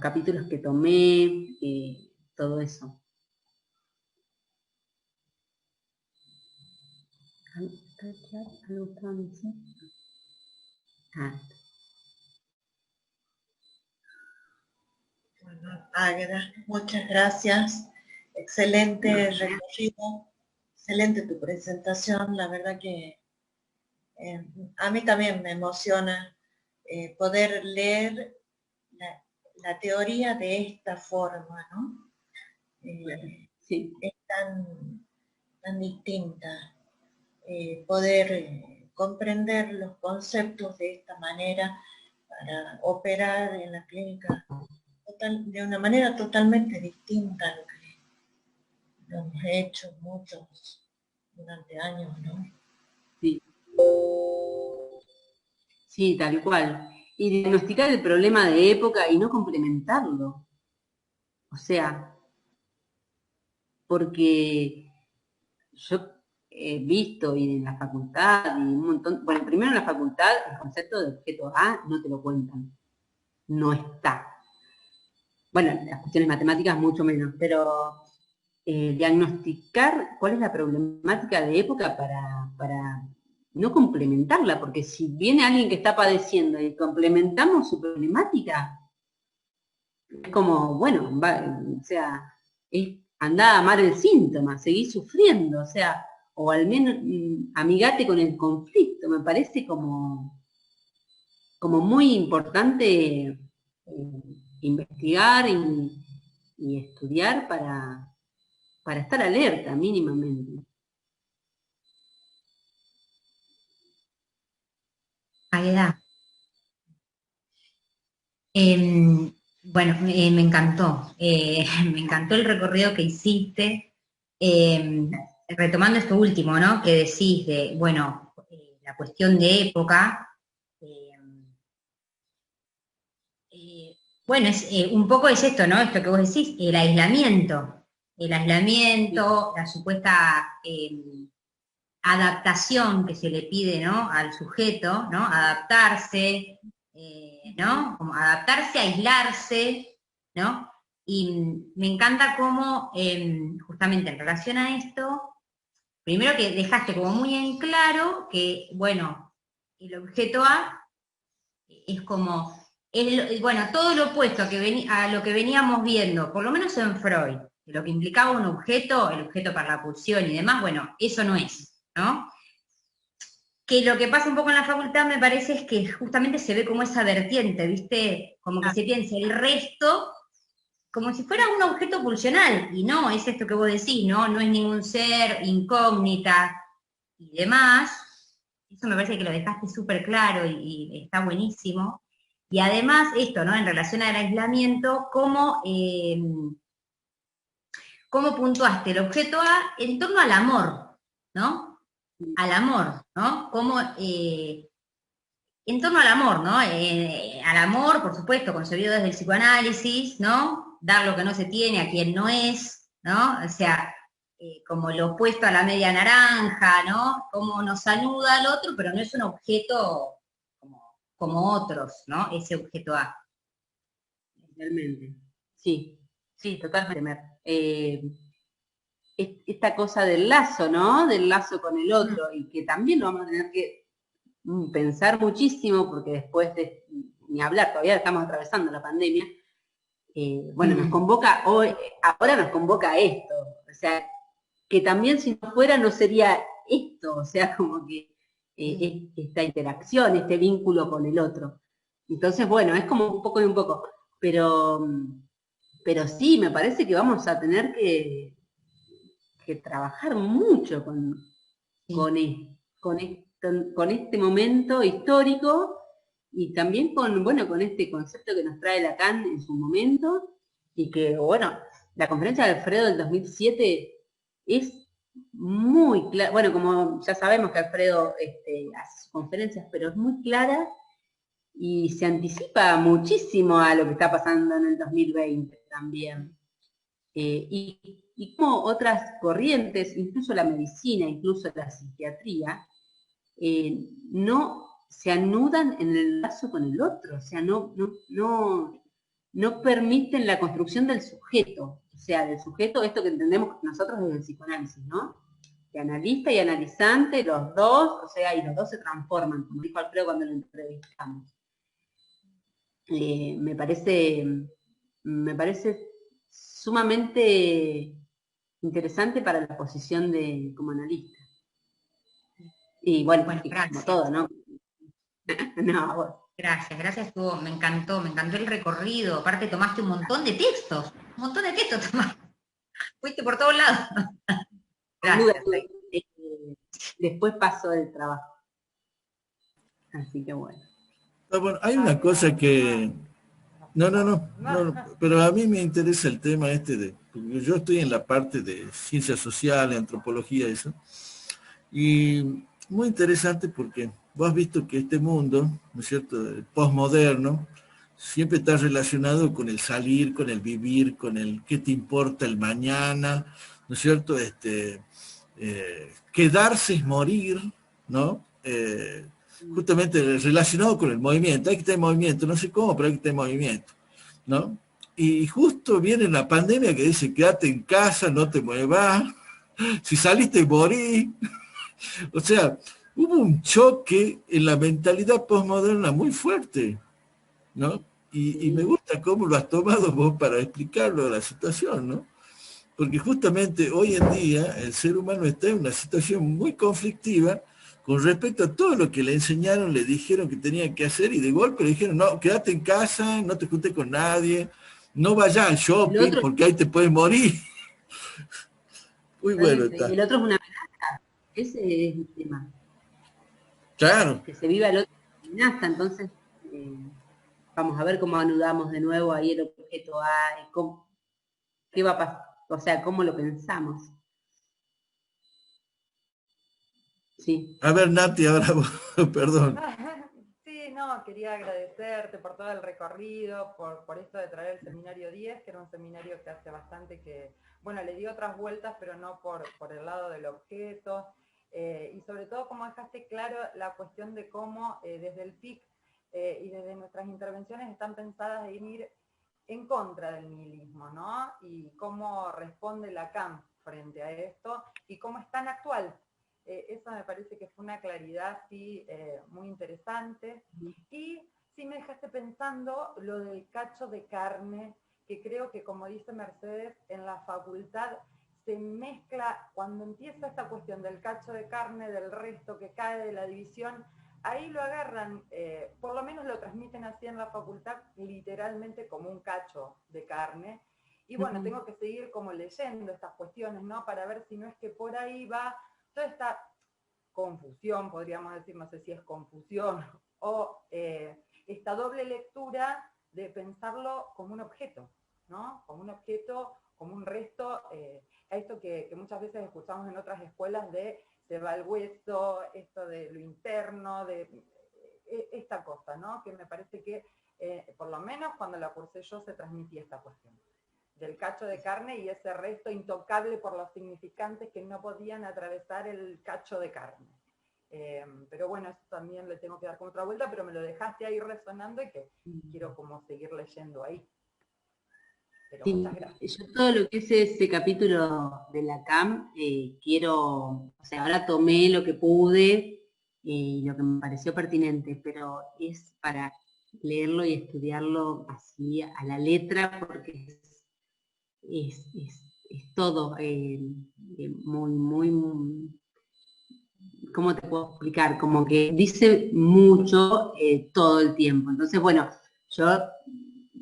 capítulos que tomé, todo eso. ¿Algo estaban diciendo? Bueno, Agra, muchas gracias. Excelente recorrido, excelente tu presentación. La verdad que a mí también me emociona poder leer la teoría de esta forma, ¿no? Sí. Es tan distinta. Poder comprender los conceptos de esta manera para operar en la clínica de una manera totalmente distinta a lo que lo hemos hecho muchos durante años, ¿no? Sí. Sí, tal cual. Y diagnosticar el problema de época y no complementarlo. O sea, porque yo visto y en la facultad y un montón, bueno, primero en la facultad el concepto de objeto A no te lo cuentan, no está. Bueno, las cuestiones matemáticas mucho menos, pero diagnosticar cuál es la problemática de época para no complementarla, porque si viene alguien que está padeciendo y complementamos su problemática, es como, bueno, o sea, es andar a amar el síntoma, seguir sufriendo, o sea, o al menos amigate con el conflicto, me parece como muy importante investigar y estudiar para estar alerta mínimamente. Agueda. Bueno, me encantó. Me encantó el recorrido que hiciste. Retomando esto último, ¿no? Que decís de, bueno, la cuestión de época. Bueno, un poco es esto, ¿no? Esto que vos decís, el aislamiento. El aislamiento, la supuesta adaptación que se le pide, ¿no? Al sujeto, ¿no? Adaptarse, ¿no? Como adaptarse, aislarse, ¿no? Y me encanta cómo, justamente en relación a esto, primero que dejaste como muy en claro que, bueno, el objeto A es como, bueno, todo lo opuesto a lo que veníamos viendo, por lo menos en Freud, de lo que implicaba un objeto, el objeto para la pulsión y demás, bueno, eso no es, ¿no? Que lo que pasa un poco en la facultad me parece es que justamente se ve como esa vertiente, ¿viste? Como que se piensa el resto como si fuera un objeto pulsional, y no, es esto que vos decís, ¿no? No es ningún ser, incógnita y demás. Eso me parece que lo dejaste súper claro y está buenísimo. Y además esto, ¿no? En relación al aislamiento, cómo puntuaste el objeto A en torno al amor, ¿no? Al amor, ¿no? Como en torno al amor, ¿no? Al amor, por supuesto, concebido desde el psicoanálisis, ¿no? Dar lo que no se tiene a quien no es, ¿no? O sea, como lo opuesto a la media naranja, ¿no? Cómo nos saluda al otro, pero no es un objeto como otros, ¿no? Ese objeto A. Realmente. Sí, sí, totalmente. Esta cosa del lazo, ¿no? Del lazo con el otro, y que también lo vamos a tener que pensar muchísimo, porque después de, ni hablar, todavía estamos atravesando la pandemia, bueno, nos convoca hoy, ahora nos convoca esto, o sea, que también si no fuera no sería esto, o sea, como que esta interacción, este vínculo con el otro. Entonces, bueno, es como un poco y un poco, pero sí, me parece que vamos a tener que trabajar mucho con este momento histórico y también con este concepto que nos trae Lacan en su momento y que, bueno, la conferencia de Alfredo del 2007 es muy clara, bueno, como ya sabemos que Alfredo hace sus conferencias, pero es muy clara y se anticipa muchísimo a lo que está pasando en el 2020 también. Y como otras corrientes, incluso la medicina, incluso la psiquiatría, no se anudan en el lazo con el otro, o sea, no permiten la construcción del sujeto, o sea, del sujeto, esto que entendemos nosotros desde el psicoanálisis, ¿no? De analista y analizante, los dos, o sea, y los dos se transforman, como dijo Alfredo cuando lo entrevistamos. Me parece sumamente interesante para la posición como analista. Y bueno como todo, ¿no? No, bueno. Gracias, me encantó el recorrido, aparte tomaste un montón de textos tomaste. Fuiste por todos lados. Gracias. Después pasó el trabajo. Así que bueno. Bueno, hay una cosa que... No, pero a mí me interesa el tema porque yo estoy en la parte de ciencias sociales, antropología, eso, y muy interesante porque vos has visto que este mundo, ¿no es cierto?, el postmoderno, siempre está relacionado con el salir, con el vivir, con el qué te importa el mañana, ¿no es cierto?, quedarse es morir, ¿no? Justamente relacionado con el movimiento, hay que estar en movimiento, no sé cómo, pero hay que estar en movimiento, ¿no? Y justo viene la pandemia que dice, quédate en casa, no te muevas, si saliste morí. O sea, hubo un choque en la mentalidad postmoderna muy fuerte, ¿no? Y me gusta cómo lo has tomado vos para explicarlo de la situación, ¿no? Porque justamente hoy en día el ser humano está en una situación muy conflictiva con respecto a todo lo que le enseñaron, le dijeron que tenía que hacer y de golpe le dijeron, no, quédate en casa, no te juntes con nadie, no vayas al shopping porque ahí te puedes morir. Muy bueno Y está. el otro es una amenaza. Ese es el tema. Claro. Que se viva el otro como amenaza. Entonces, vamos a ver cómo anudamos de nuevo ahí el objeto A y qué va a pasar. O sea, cómo lo pensamos. Sí. A ver, Nati, ahora vos, perdón. Sí, no, quería agradecerte por todo el recorrido, por esto de traer el seminario 10, que era un seminario que hace bastante que, bueno, le di otras vueltas, pero no por el lado del objeto, y sobre todo como dejaste claro la cuestión de cómo desde el PIC y desde nuestras intervenciones están pensadas en ir en contra del nihilismo, ¿no? Y cómo responde Lacan frente a esto, y cómo es tan actual. Eso me parece que fue una claridad sí, muy interesante. Y sí me dejaste pensando lo del cacho de carne, que creo que, como dice Mercedes, en la facultad se mezcla, cuando empieza esta cuestión del cacho de carne, del resto que cae de la división, ahí lo agarran, por lo menos lo transmiten así en la facultad, literalmente como un cacho de carne. Y bueno, tengo que seguir como leyendo estas cuestiones, ¿no? Para ver si no es que por ahí va toda esta confusión, podríamos decir, no sé si es confusión, o esta doble lectura de pensarlo como un objeto, ¿no? Como un objeto, como un resto, a esto que muchas veces escuchamos en otras escuelas de se va el hueso, esto de lo interno, de esta cosa, ¿no? Que me parece que, por lo menos cuando la cursé yo, se transmitía esta cuestión del cacho de carne y ese resto intocable por los significantes que no podían atravesar el cacho de carne. Pero bueno, eso también le tengo que dar como otra vuelta, pero me lo dejaste ahí resonando y que quiero como seguir leyendo ahí. Pero Sí, muchas gracias. yo todo lo que es ese capítulo de Lacan, quiero, o sea, ahora tomé lo que pude y lo que me pareció pertinente, pero es para leerlo y estudiarlo así a la letra, porque es todo muy, ¿cómo te puedo explicar? Como que dice mucho todo el tiempo. Entonces, bueno, yo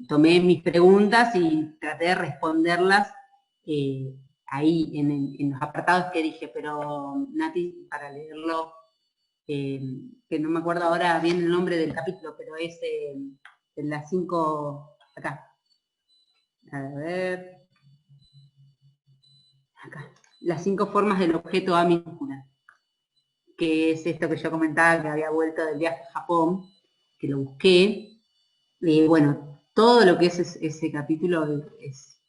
tomé mis preguntas y traté de responderlas ahí en los apartados que dije, pero Nati, para leerlo, que no me acuerdo ahora bien el nombre del capítulo, pero es de las 5, acá. A ver. Acá. Las 5 formas del objeto A minúscula, que es esto que yo comentaba, que había vuelto del viaje a Japón, que lo busqué. Y bueno, todo lo que es ese capítulo es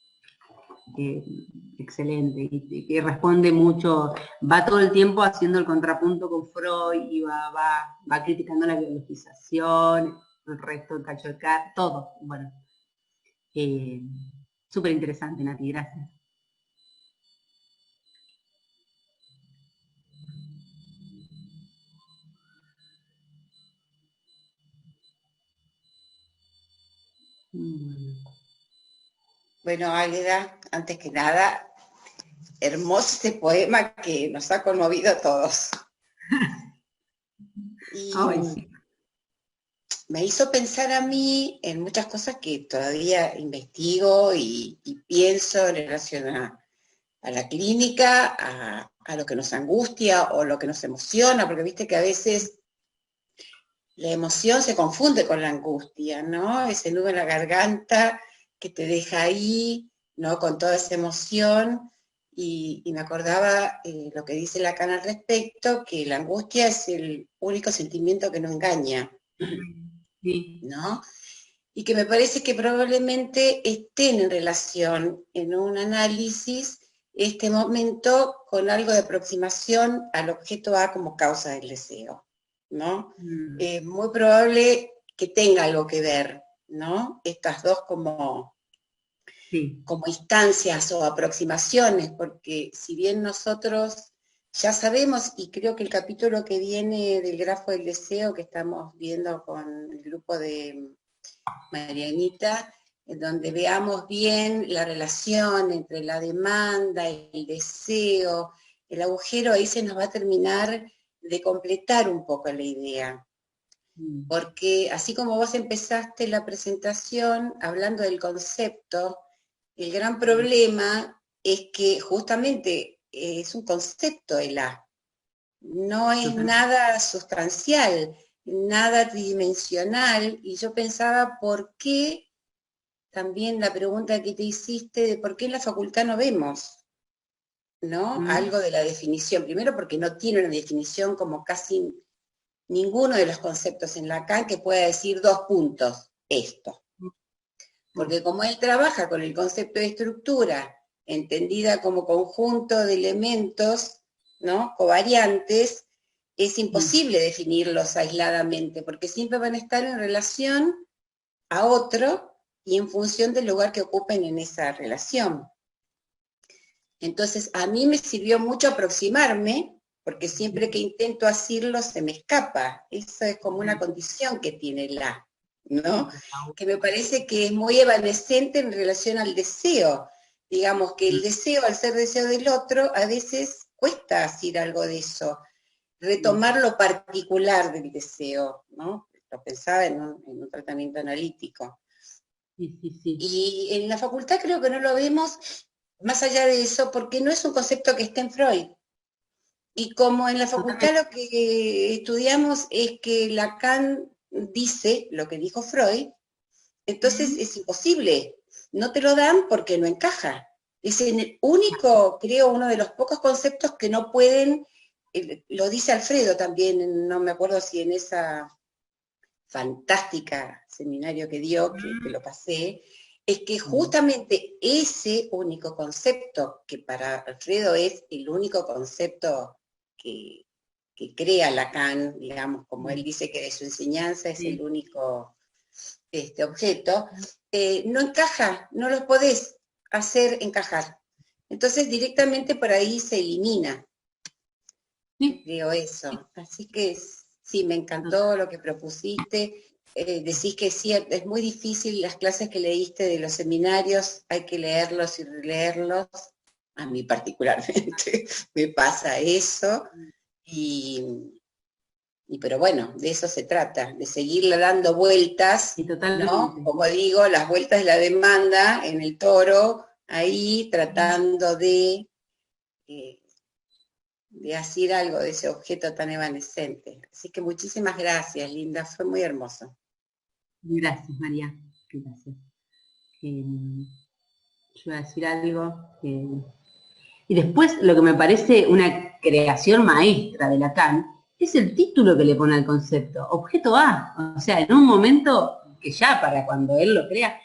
excelente y que responde mucho, va todo el tiempo haciendo el contrapunto con Freud y va criticando la biologización, el resto del cacho de carne, todo. Bueno, súper interesante, Nati, gracias. Bueno, Águeda, antes que nada, hermoso este poema que nos ha conmovido a todos. Y Sí. me hizo pensar a mí en muchas cosas que todavía investigo y pienso en relación a la clínica, a lo que nos angustia o lo que nos emociona, porque viste que a veces la emoción se confunde con la angustia, ¿no? Ese nudo en la garganta que te deja ahí, ¿no? Con toda esa emoción, y me acordaba lo que dice Lacan al respecto, que la angustia es el único sentimiento que no engaña, Sí. ¿no? Y que me parece que probablemente estén en relación en un análisis este momento con algo de aproximación al objeto A como causa del deseo, ¿no? Muy probable que tenga algo que ver, ¿no? Estas dos como instancias o aproximaciones, porque si bien nosotros ya sabemos, y creo que el capítulo que viene del grafo del deseo que estamos viendo con el grupo de Marianita, en donde veamos bien la relación entre la demanda, el deseo, el agujero, ahí se nos va a terminar de completar un poco la idea. Porque así como vos empezaste la presentación hablando del concepto, el gran problema es que justamente es un concepto el A. No es nada sustancial, nada tridimensional, y yo pensaba por qué, también la pregunta que te hiciste, de por qué en la facultad no vemos, ¿no? Algo de la definición. Primero porque no tiene una definición como casi ninguno de los conceptos en Lacan que pueda decir 2 puntos, esto. Porque como él trabaja con el concepto de estructura, entendida como conjunto de elementos, ¿no? Covariantes, es imposible definirlos aisladamente, porque siempre van a estar en relación a otro y en función del lugar que ocupen en esa relación. Entonces, a mí me sirvió mucho aproximarme, porque siempre que intento asirlo se me escapa. Eso es como una condición que tiene el A, ¿no? Que me parece que es muy evanescente en relación al deseo. Digamos que el deseo, al ser deseo del otro, a veces cuesta asir algo de eso, retomar lo particular del deseo, ¿no? Lo pensaba en un tratamiento analítico. Y en la facultad creo que no lo vemos más allá de eso, porque no es un concepto que esté en Freud. Y como en la facultad lo que estudiamos es que Lacan dice lo que dijo Freud, entonces es imposible. No te lo dan porque no encaja. Es el único, creo, uno de los pocos conceptos que no pueden, lo dice Alfredo también, no me acuerdo si en esa fantástica seminario que dio, que lo pasé, es que justamente ese único concepto, que para Alfredo es el único concepto que crea Lacan, digamos, como él dice que de su enseñanza es el único objeto, no encaja, no lo podés hacer encajar. Entonces directamente por ahí se elimina. Creo eso. Así que sí, me encantó lo que propusiste. Decís que sí, es muy difícil las clases que leíste de los seminarios, hay que leerlos y releerlos. A mí particularmente me pasa eso. Pero bueno, de eso se trata, de seguirle dando vueltas, ¿no? Como digo, las vueltas de la demanda en el toro, ahí tratando de hacer algo de ese objeto tan evanescente. Así que muchísimas gracias, Linda, fue muy hermoso. Gracias, María. Gracias. Yo voy a decir algo. Y después, lo que me parece una creación maestra de Lacan, es el título que le pone al concepto, objeto A. O sea, en un momento que ya para cuando él lo crea,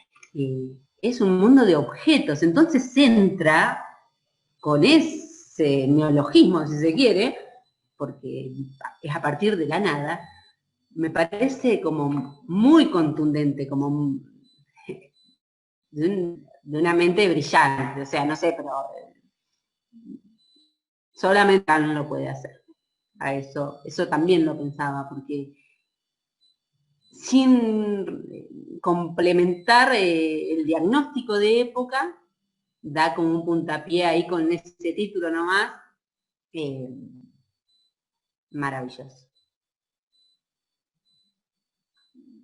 es un mundo de objetos. Entonces entra con ese neologismo, si se quiere, porque es a partir de la nada, me parece como muy contundente, como de una mente brillante. O sea, no sé, pero solamente él no lo puede hacer. A eso también lo pensaba, porque sin complementar el diagnóstico de época, da como un puntapié ahí con ese título nomás, maravilloso.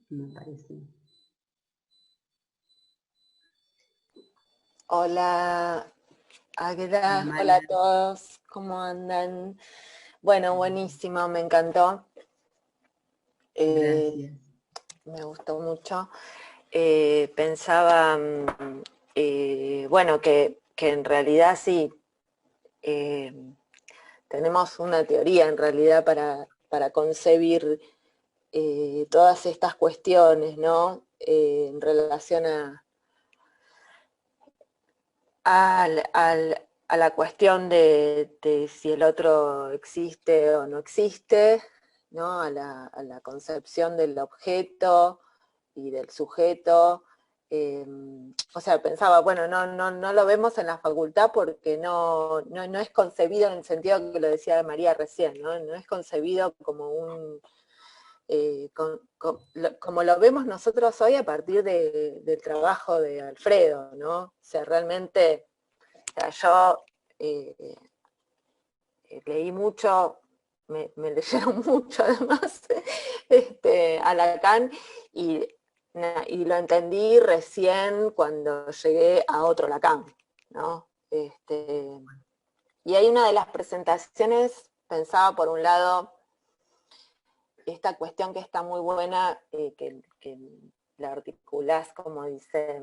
Me parece. Hola, Águeda, hola a todos, ¿cómo andan? Bueno, buenísimo, me encantó. Me gustó mucho. Pensaba, bueno, que en realidad sí, tenemos una teoría en realidad para concebir todas estas cuestiones, ¿no? En relación a a la cuestión de si el otro existe o no existe, ¿no? A la concepción del objeto y del sujeto. O sea, pensaba, bueno, no lo vemos en la facultad porque no es concebido en el sentido que lo decía María recién, ¿no? No es concebido como un... como lo vemos nosotros hoy a partir del trabajo de Alfredo, ¿no? O sea, realmente, o sea, yo leí mucho, me leyeron mucho además, a Lacan, y lo entendí recién cuando llegué a otro Lacan, ¿no? Y hay una de las presentaciones, pensaba por un lado, esta cuestión que está muy buena, que la articulás, como dice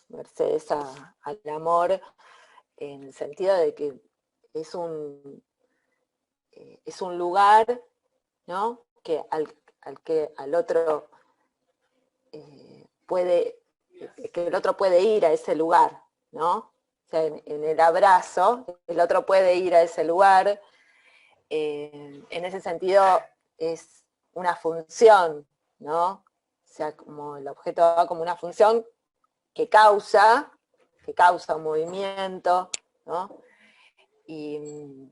Mercedes, al amor, en el sentido de que es un lugar, ¿no? Que al otro que el otro puede ir a ese lugar, ¿no? O sea, en el abrazo, el otro puede ir a ese lugar. En ese sentido es una función, ¿no? O sea, como el objeto va como una función que causa un movimiento, ¿no? Y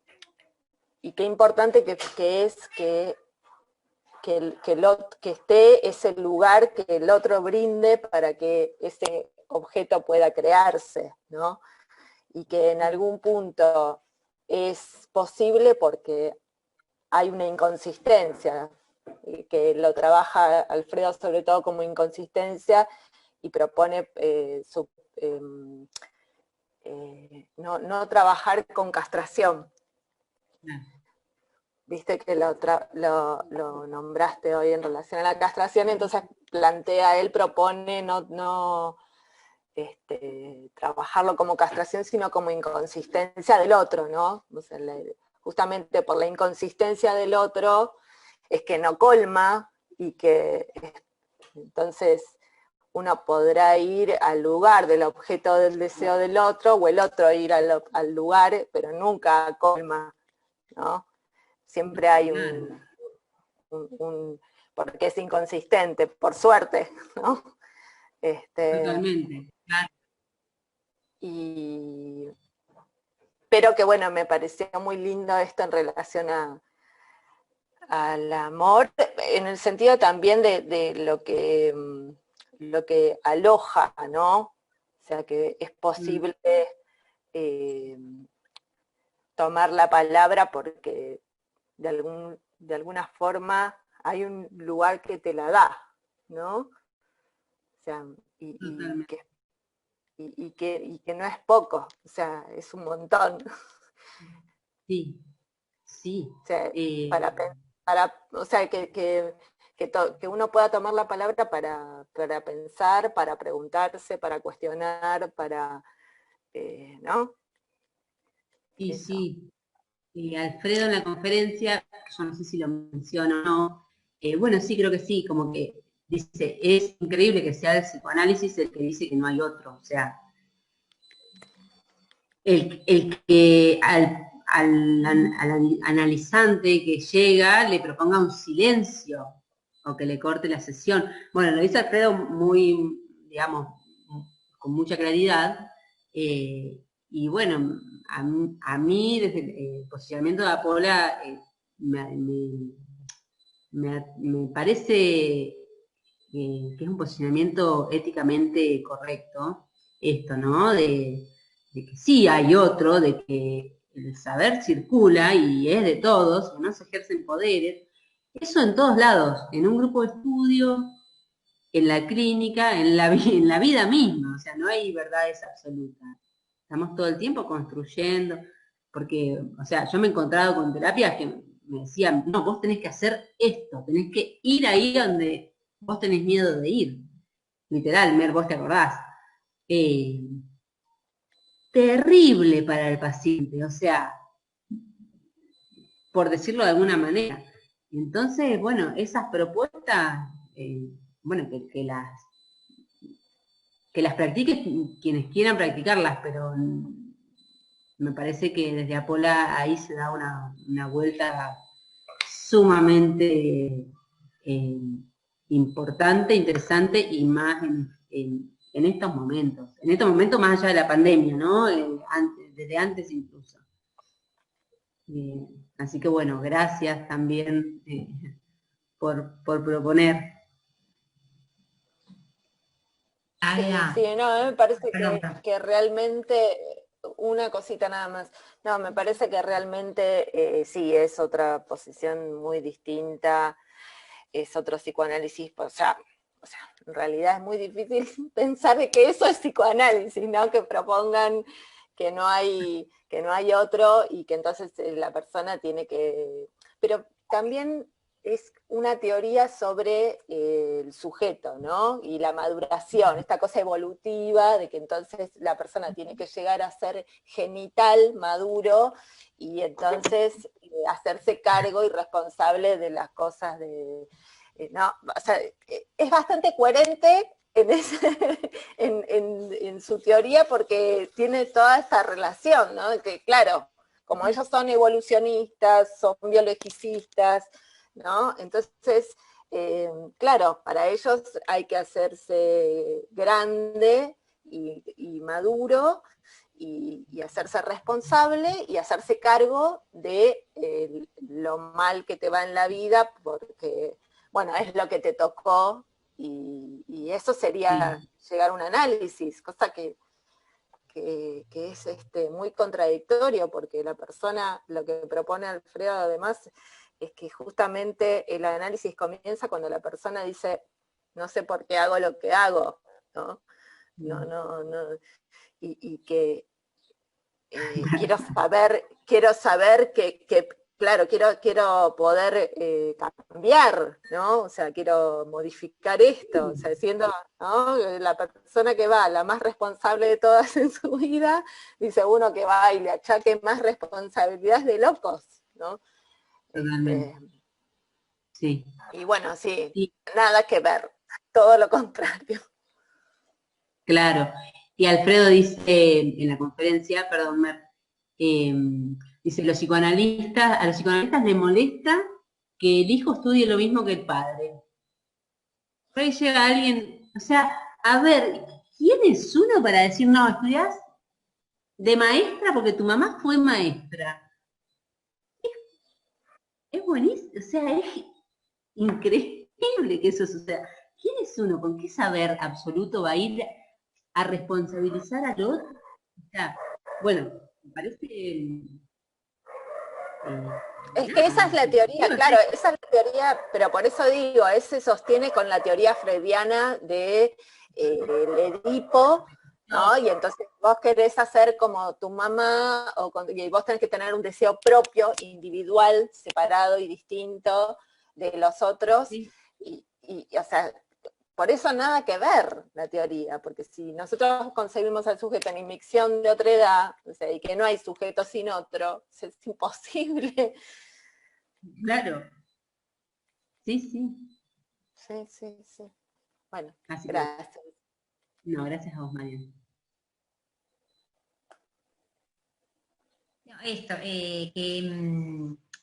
qué importante que es que esté ese lugar que el otro brinde para que ese objeto pueda crearse, ¿no? Y que en algún punto es posible porque hay una inconsistencia, que lo trabaja Alfredo sobre todo como inconsistencia y propone no trabajar con castración. Viste que lo nombraste hoy en relación a la castración, entonces él propone no trabajarlo como castración, sino como inconsistencia del otro, ¿no? O sea, justamente por la inconsistencia del otro es que no colma y que entonces uno podrá ir al lugar del objeto del deseo del otro o el otro ir al lugar, pero nunca colma, ¿no? Siempre hay porque es inconsistente, por suerte, ¿no? Totalmente, claro. Pero que bueno, me pareció muy lindo esto en relación al amor, en el sentido también de lo que aloja, ¿no? O sea, que es posible tomar la palabra porque de alguna forma hay un lugar que te la da, ¿no? O sea, y que no es poco, o sea, es un montón. Sí, sí. O sea, o sea que uno pueda tomar la palabra para pensar, para preguntarse, para cuestionar, ¿no? Y Eso. sí, y Alfredo en la conferencia, yo no sé si lo menciono o no, bueno, sí, creo que sí, como que dice, es increíble que sea el psicoanálisis el que dice que no hay otro, o sea, el que al analizante que llega le proponga un silencio o que le corte la sesión. Bueno, lo dice Alfredo muy, digamos, con mucha claridad, y bueno, a mí desde el posicionamiento de Apola me parece que es un posicionamiento éticamente correcto, esto, ¿no? De que sí hay otro, de que el saber circula y es de todos, y no se ejercen poderes, eso en todos lados, en un grupo de estudio, en la clínica, en la vida misma, o sea, no hay verdades absolutas. Estamos todo el tiempo construyendo, porque, o sea, yo me he encontrado con terapias que me decían, no, vos tenés que hacer esto, tenés que ir ahí donde vos tenés miedo de ir. Literal, Mer, vos te acordás. Terrible para el paciente, o sea, por decirlo de alguna manera. Entonces, bueno, esas propuestas, bueno, que las practiquen quienes quieran practicarlas, pero me parece que desde Apola ahí se da una vuelta sumamente importante, interesante y más en estos momentos. En estos momentos más allá de la pandemia, ¿no? Desde antes incluso. Así que bueno, gracias también por proponer. Sí, no, a mí me parece que realmente, una cosita nada más, no, me parece que realmente sí, es otra posición muy distinta, es otro psicoanálisis, o sea, en realidad es muy difícil pensar de que eso es psicoanálisis, ¿no? Que propongan que no hay otro y que entonces la persona tiene que... Pero también es una teoría sobre el sujeto, ¿no? Y la maduración, esta cosa evolutiva de que entonces la persona tiene que llegar a ser genital, maduro, y entonces hacerse cargo y responsable de las cosas de... no, o sea, es bastante coherente en su teoría porque tiene toda esta relación, ¿no? Que claro, como ellos son evolucionistas, son biologicistas, ¿no? Entonces, claro, para ellos hay que hacerse grande y maduro y hacerse responsable y hacerse cargo de lo mal que te va en la vida porque, bueno, es lo que te tocó y eso sería llegar a un análisis, cosa que es muy contradictorio porque la persona, lo que propone Alfredo además, es que justamente el análisis comienza cuando la persona dice, no sé por qué hago lo que hago, ¿no? No, y que quiero saber que claro, quiero poder cambiar, ¿no? O sea, quiero modificar esto, o sea, siendo, ¿no? La persona que va, la más responsable de todas en su vida, dice uno que va y le achaque más responsabilidades de locos, ¿no? Sí. Y bueno, sí, nada que ver, todo lo contrario. Claro. Y Alfredo dice en la conferencia, perdón, dice, a los psicoanalistas les molesta que el hijo estudie lo mismo que el padre. Por ahí llega alguien, o sea, a ver, ¿quién es uno para decir, no, estudiás de maestra porque tu mamá fue maestra? Es buenísimo, o sea, es increíble que eso suceda. ¿Quién es uno? ¿Con qué saber absoluto va a ir a responsabilizar al otro? O sea, bueno, me parece... es que esa es la teoría, claro, esa es la teoría, pero por eso digo, se sostiene con la teoría freudiana de el Edipo, ¿no? Y entonces vos querés hacer como tu mamá, y vos tenés que tener un deseo propio, individual, separado y distinto de los otros, y o sea, por eso nada que ver la teoría, porque si nosotros concebimos al sujeto en inmixción de otra edad, o sea, y que no hay sujeto sin otro, es imposible. Claro. Sí. Sí. Bueno, así gracias. No, gracias a vos, Mariana. No, esto, que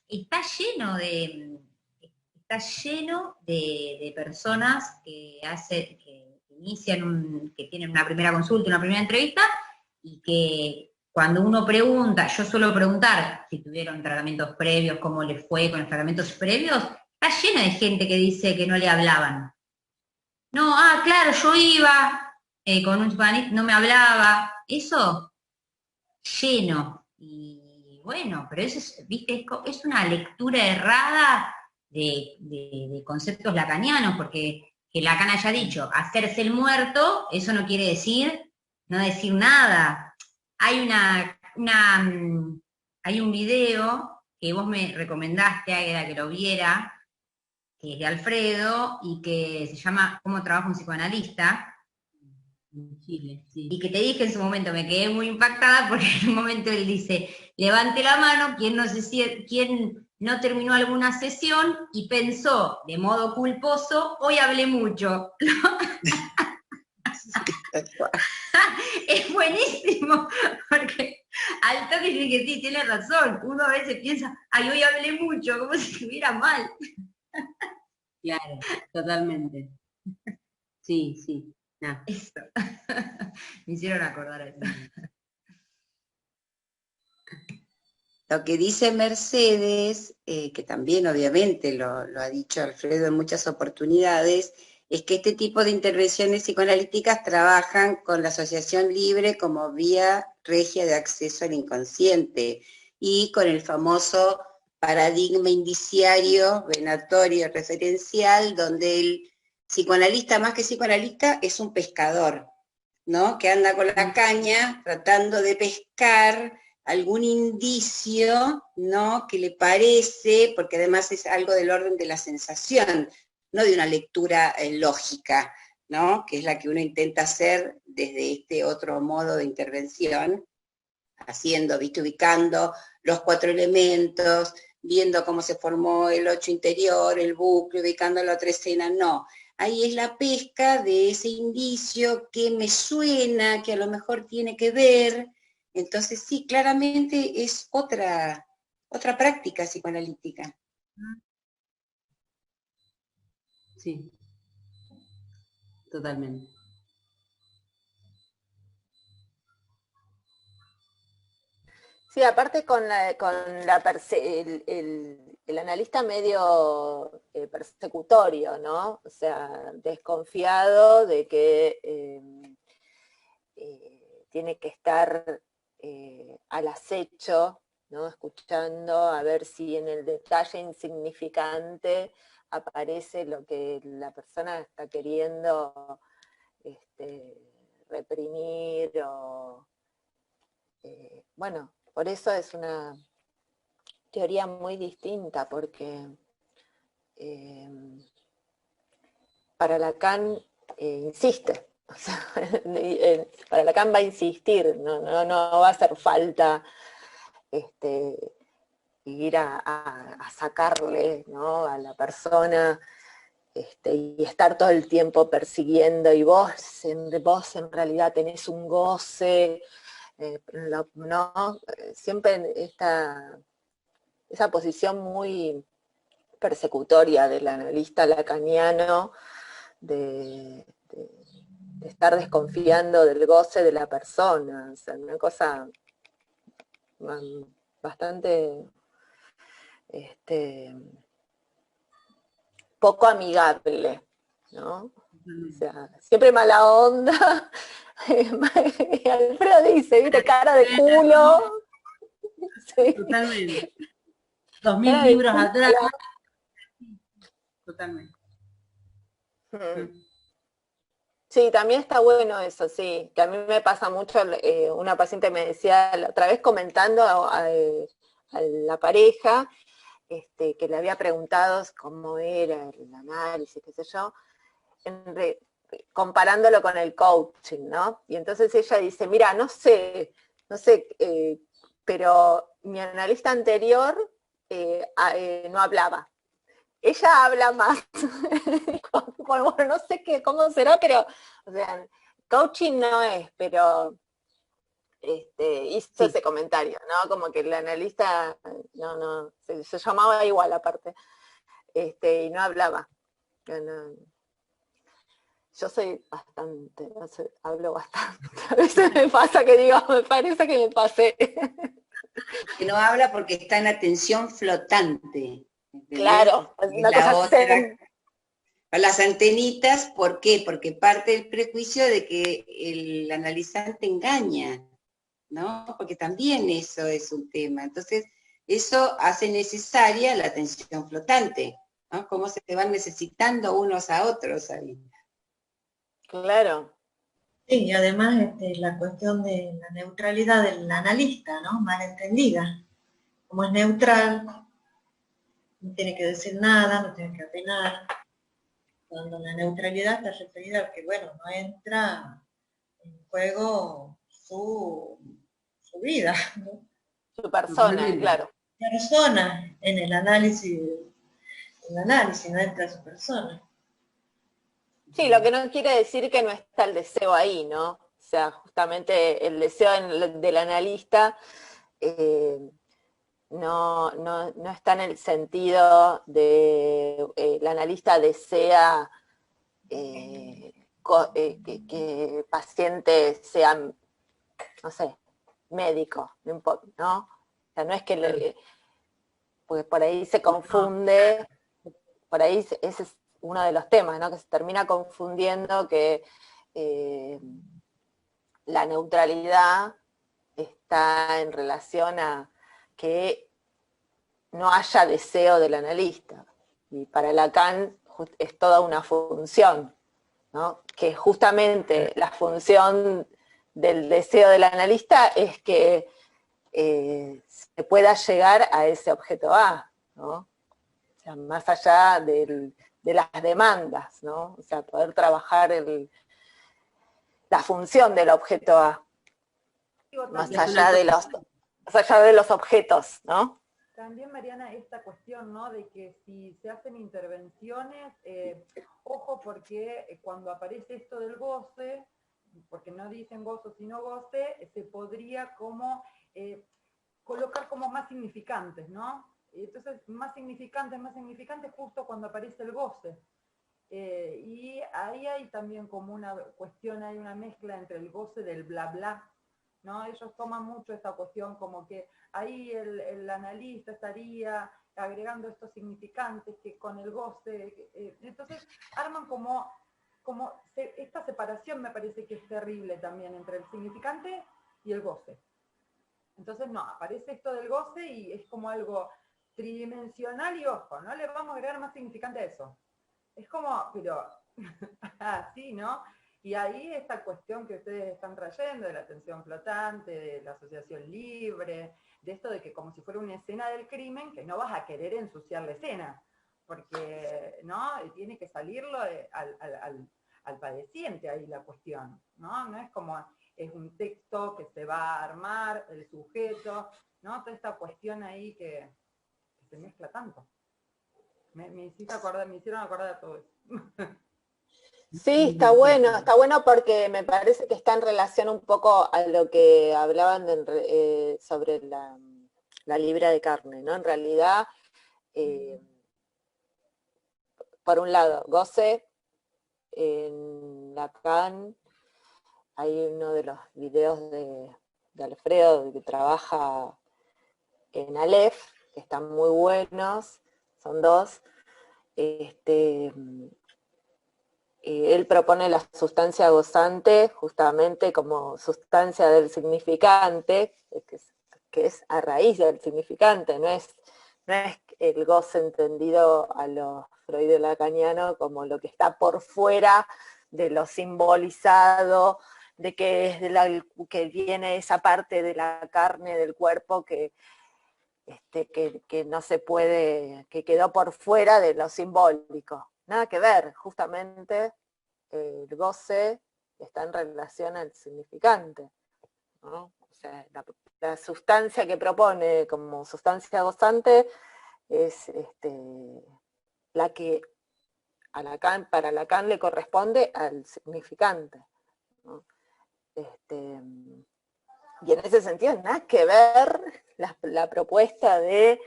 está lleno de personas que inician, que tienen una primera consulta, una primera entrevista, y que cuando uno pregunta, yo suelo preguntar si tuvieron tratamientos previos, cómo les fue con los tratamientos previos, está lleno de gente que dice que no le hablaban. No, claro, yo iba con un psicoanalista, no me hablaba, eso lleno. Y bueno, pero eso es, viste, es una lectura errada de conceptos lacanianos, porque que Lacan haya dicho hacerse el muerto, eso no quiere decir no decir nada. Hay hay un video que vos me recomendaste, Águeda, que lo viera, que es de Alfredo, y que se llama ¿Cómo trabaja un psicoanalista? En Chile, sí. Y que te dije en su momento, me quedé muy impactada porque en un momento él dice, levante la mano, quien no terminó alguna sesión y pensó de modo culposo, hoy hablé mucho. Es buenísimo, porque al toque dice que sí, tiene razón. Uno a veces piensa, ay, hoy hablé mucho, como si estuviera mal. Claro, totalmente. Sí, sí. No. Eso. Me hicieron acordar a eso. Lo que dice Mercedes, que también obviamente lo ha dicho Alfredo en muchas oportunidades, es que este tipo de intervenciones psicoanalíticas trabajan con la asociación libre como vía regia de acceso al inconsciente y con el famoso paradigma indiciario, venatorio, referencial, donde el psicoanalista, más que psicoanalista, es un pescador, ¿no? Que anda con la caña tratando de pescar algún indicio, ¿no? Que le parece, porque además es algo del orden de la sensación, no de una lectura lógica, ¿no? Que es la que uno intenta hacer desde este otro modo de intervención, haciendo, ¿viste? Ubicando los 4 elementos, viendo cómo se formó el 8 interior, el bucle, ubicando la otra escena, no. Ahí es la pesca de ese indicio que me suena, que a lo mejor tiene que ver. Entonces sí, claramente es otra práctica psicoanalítica. Sí, totalmente. Sí, aparte el analista medio persecutorio, ¿no? O sea, desconfiado de que tiene que estar al acecho, ¿no? Escuchando a ver si en el detalle insignificante aparece lo que la persona está queriendo reprimir o... bueno, por eso es una teoría muy distinta, porque para Lacan insiste, o sea, para Lacan va a insistir, no va a hacer falta ir a sacarle, ¿no? A la persona y estar todo el tiempo persiguiendo, y vos en realidad tenés un goce, ¿no? Siempre esa posición muy persecutoria del analista lacaniano, de estar desconfiando del goce de la persona, o sea, una cosa bastante poco amigable, ¿no? O sea, siempre mala onda. Alfredo dice, ¿viste? Cara de culo. Sí. Totalmente. 2000 libros atrás. Totalmente. Sí, también está bueno eso, sí, que a mí me pasa mucho, una paciente me decía la otra vez comentando a la pareja, que le había preguntado cómo era el análisis, qué sé yo, comparándolo con el coaching, ¿no? Y entonces ella dice, mira, no sé, pero mi analista anterior no hablaba. Ella habla más. Bueno, no sé cómo será, pero, o sea, coaching no es, pero hizo ese comentario, ¿no? Como que el analista se llamaba igual aparte, y no hablaba. Yo soy bastante, hablo bastante. A veces me pasa que digo, me parece que me pasé. Que no habla porque está en atención flotante. ¿Entendés? Claro, una cosa otra. Las antenitas, ¿por qué? Porque parte del prejuicio de que el analizante engaña, ¿no? Porque también eso es un tema. Entonces, eso hace necesaria la atención flotante, ¿no? Cómo se van necesitando unos a otros ahí. Claro. Sí, y además la cuestión de la neutralidad del analista, ¿no? Mal entendida. Como es neutral, no tiene que decir nada, no tiene que opinar. Cuando la neutralidad está referida a que, bueno, no entra en juego su vida, ¿no? Su persona, claro. Persona en el análisis no entra su persona. Sí, lo que no quiere decir que no está el deseo ahí, ¿no? O sea, justamente el deseo del analista no está en el sentido de el analista desea que pacientes sean, no sé, médicos, no importa, ¿no? O sea, no es que porque por ahí se confunde, por ahí ese es uno de los temas, ¿no? Que se termina confundiendo que la neutralidad está en relación a que no haya deseo del analista. Y para Lacan es toda una función, ¿no? Que justamente la función del deseo del analista es que se pueda llegar a ese objeto A, ¿no? O sea, más allá de las demandas, ¿no? O sea, poder trabajar la función del objeto A, más allá de los objetos, ¿no? También, Mariana, esta cuestión, ¿no? De que si se hacen intervenciones, ojo, porque cuando aparece esto del goce, porque no dicen gozo sino goce, se podría como colocar como más significantes, ¿no? Entonces, más significantes, justo cuando aparece el goce. Y ahí hay también como una cuestión, hay una mezcla entre el goce del bla bla, ¿no? Ellos toman mucho esta cuestión como que ahí el analista estaría agregando estos significantes que con el goce, entonces arman como esta separación me parece que es terrible también entre el significante y el goce. Entonces no, aparece esto del goce y es como algo tridimensional y ojo, no le vamos a agregar más significante a eso. Es como, pero así, ¿no? Y ahí esta cuestión que ustedes están trayendo de la atención flotante, de la asociación libre, de esto de que como si fuera una escena del crimen, que no vas a querer ensuciar la escena, porque, ¿no? Tiene que salirlo al padeciente ahí la cuestión, ¿no? No es como, es un texto que se va a armar, el sujeto, ¿no? Toda esta cuestión ahí que se mezcla tanto. Me hicieron acordar de todo eso. Sí, está bueno porque me parece que está en relación un poco a lo que hablaban sobre la libra de carne, ¿no? En realidad, por un lado, goce, en Lacan hay uno de los videos de Alfredo que trabaja en Aleph, que están muy buenos, son dos. Él propone la sustancia gozante justamente como sustancia del significante, que es a raíz del significante, no es el goce entendido a lo freudo-lacaniano como lo que está por fuera de lo simbolizado, de que es que viene esa parte de la carne del cuerpo que no se puede, que quedó por fuera de lo simbólico. Nada que ver, justamente el goce está en relación al significante, ¿no? O sea, la sustancia que propone como sustancia gozante es la que para Lacan le corresponde al significante, ¿no? Y en ese sentido, nada que ver la propuesta de,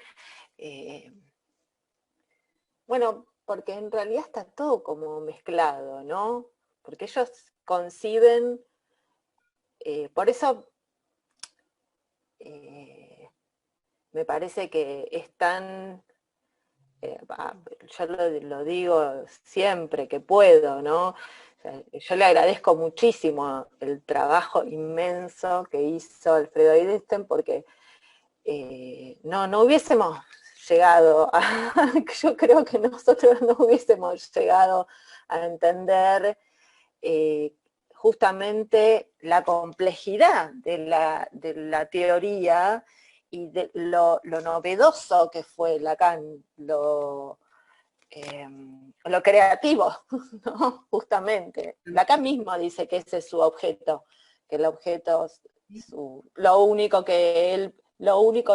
bueno, porque en realidad está todo como mezclado, ¿no? Porque ellos conciben, por eso me parece que están, yo lo digo siempre que puedo, ¿no? O sea, yo le agradezco muchísimo el trabajo inmenso que hizo Alfredo Eidenstein porque no hubiésemos llegado yo creo que nosotros no hubiésemos llegado a entender justamente la complejidad de la teoría y de lo novedoso que fue Lacan, lo creativo, ¿no? Justamente. Lacan mismo dice que ese es su objeto, que el objeto, lo único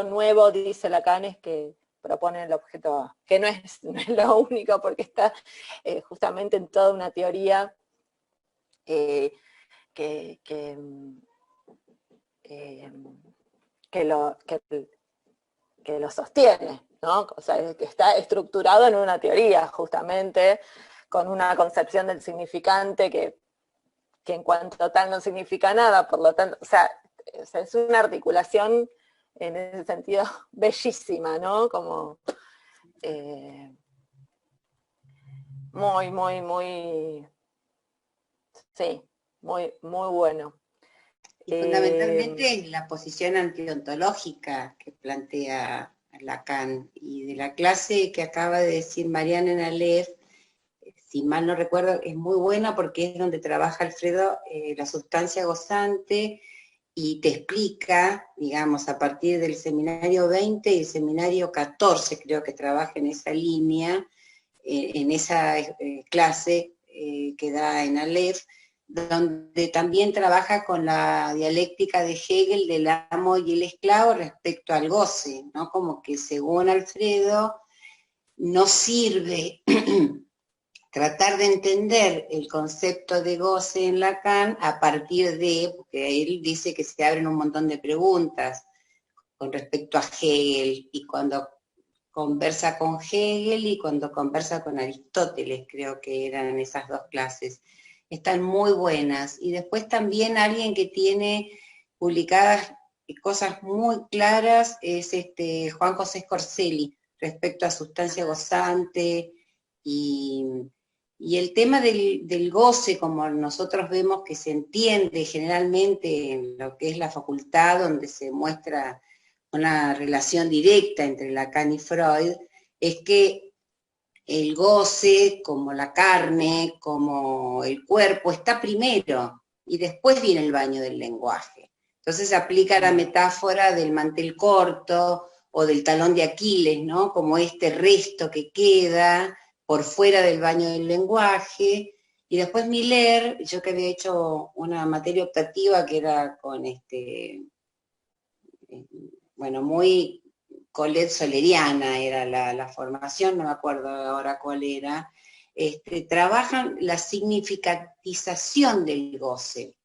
nuevo, dice Lacan, es que propone el objeto, que no es lo único, porque está justamente en toda una teoría que lo sostiene, ¿no? O sea, que está estructurado en una teoría, justamente, con una concepción del significante que en cuanto tal no significa nada, por lo tanto, o sea, es una articulación en ese sentido bellísima, ¿no? Como muy, sí, muy bueno. Y fundamentalmente en la posición antiontológica que plantea Lacan, y de la clase que acaba de decir Mariana en Aleph, si mal no recuerdo, es muy buena porque es donde trabaja Alfredo la sustancia gozante, y te explica, digamos, a partir del seminario 20 y el seminario 14, creo que trabaja en esa línea, en esa clase que da en Aleph, donde también trabaja con la dialéctica de Hegel del amo y el esclavo respecto al goce, ¿no? Como que según Alfredo no sirve tratar de entender el concepto de goce en Lacan a partir de, porque él dice que se abren un montón de preguntas con respecto a Hegel, y cuando conversa con Hegel y cuando conversa con Aristóteles, creo que eran esas dos clases. Están muy buenas. Y después también alguien que tiene publicadas cosas muy claras es Juan José Scorcelli, respecto a sustancia gozante, y el tema del goce, como nosotros vemos que se entiende generalmente en lo que es la facultad, donde se muestra una relación directa entre Lacan y Freud, es que el goce, como la carne, como el cuerpo, está primero, y después viene el baño del lenguaje. Entonces aplica la metáfora del mantel corto o del talón de Aquiles, ¿no? Como este resto que queda por fuera del baño del lenguaje. Y después Miller, yo que había hecho una materia optativa que era con bueno, muy Colette Soleriana era la formación, no me acuerdo ahora cuál era, trabajan la significatización del goce,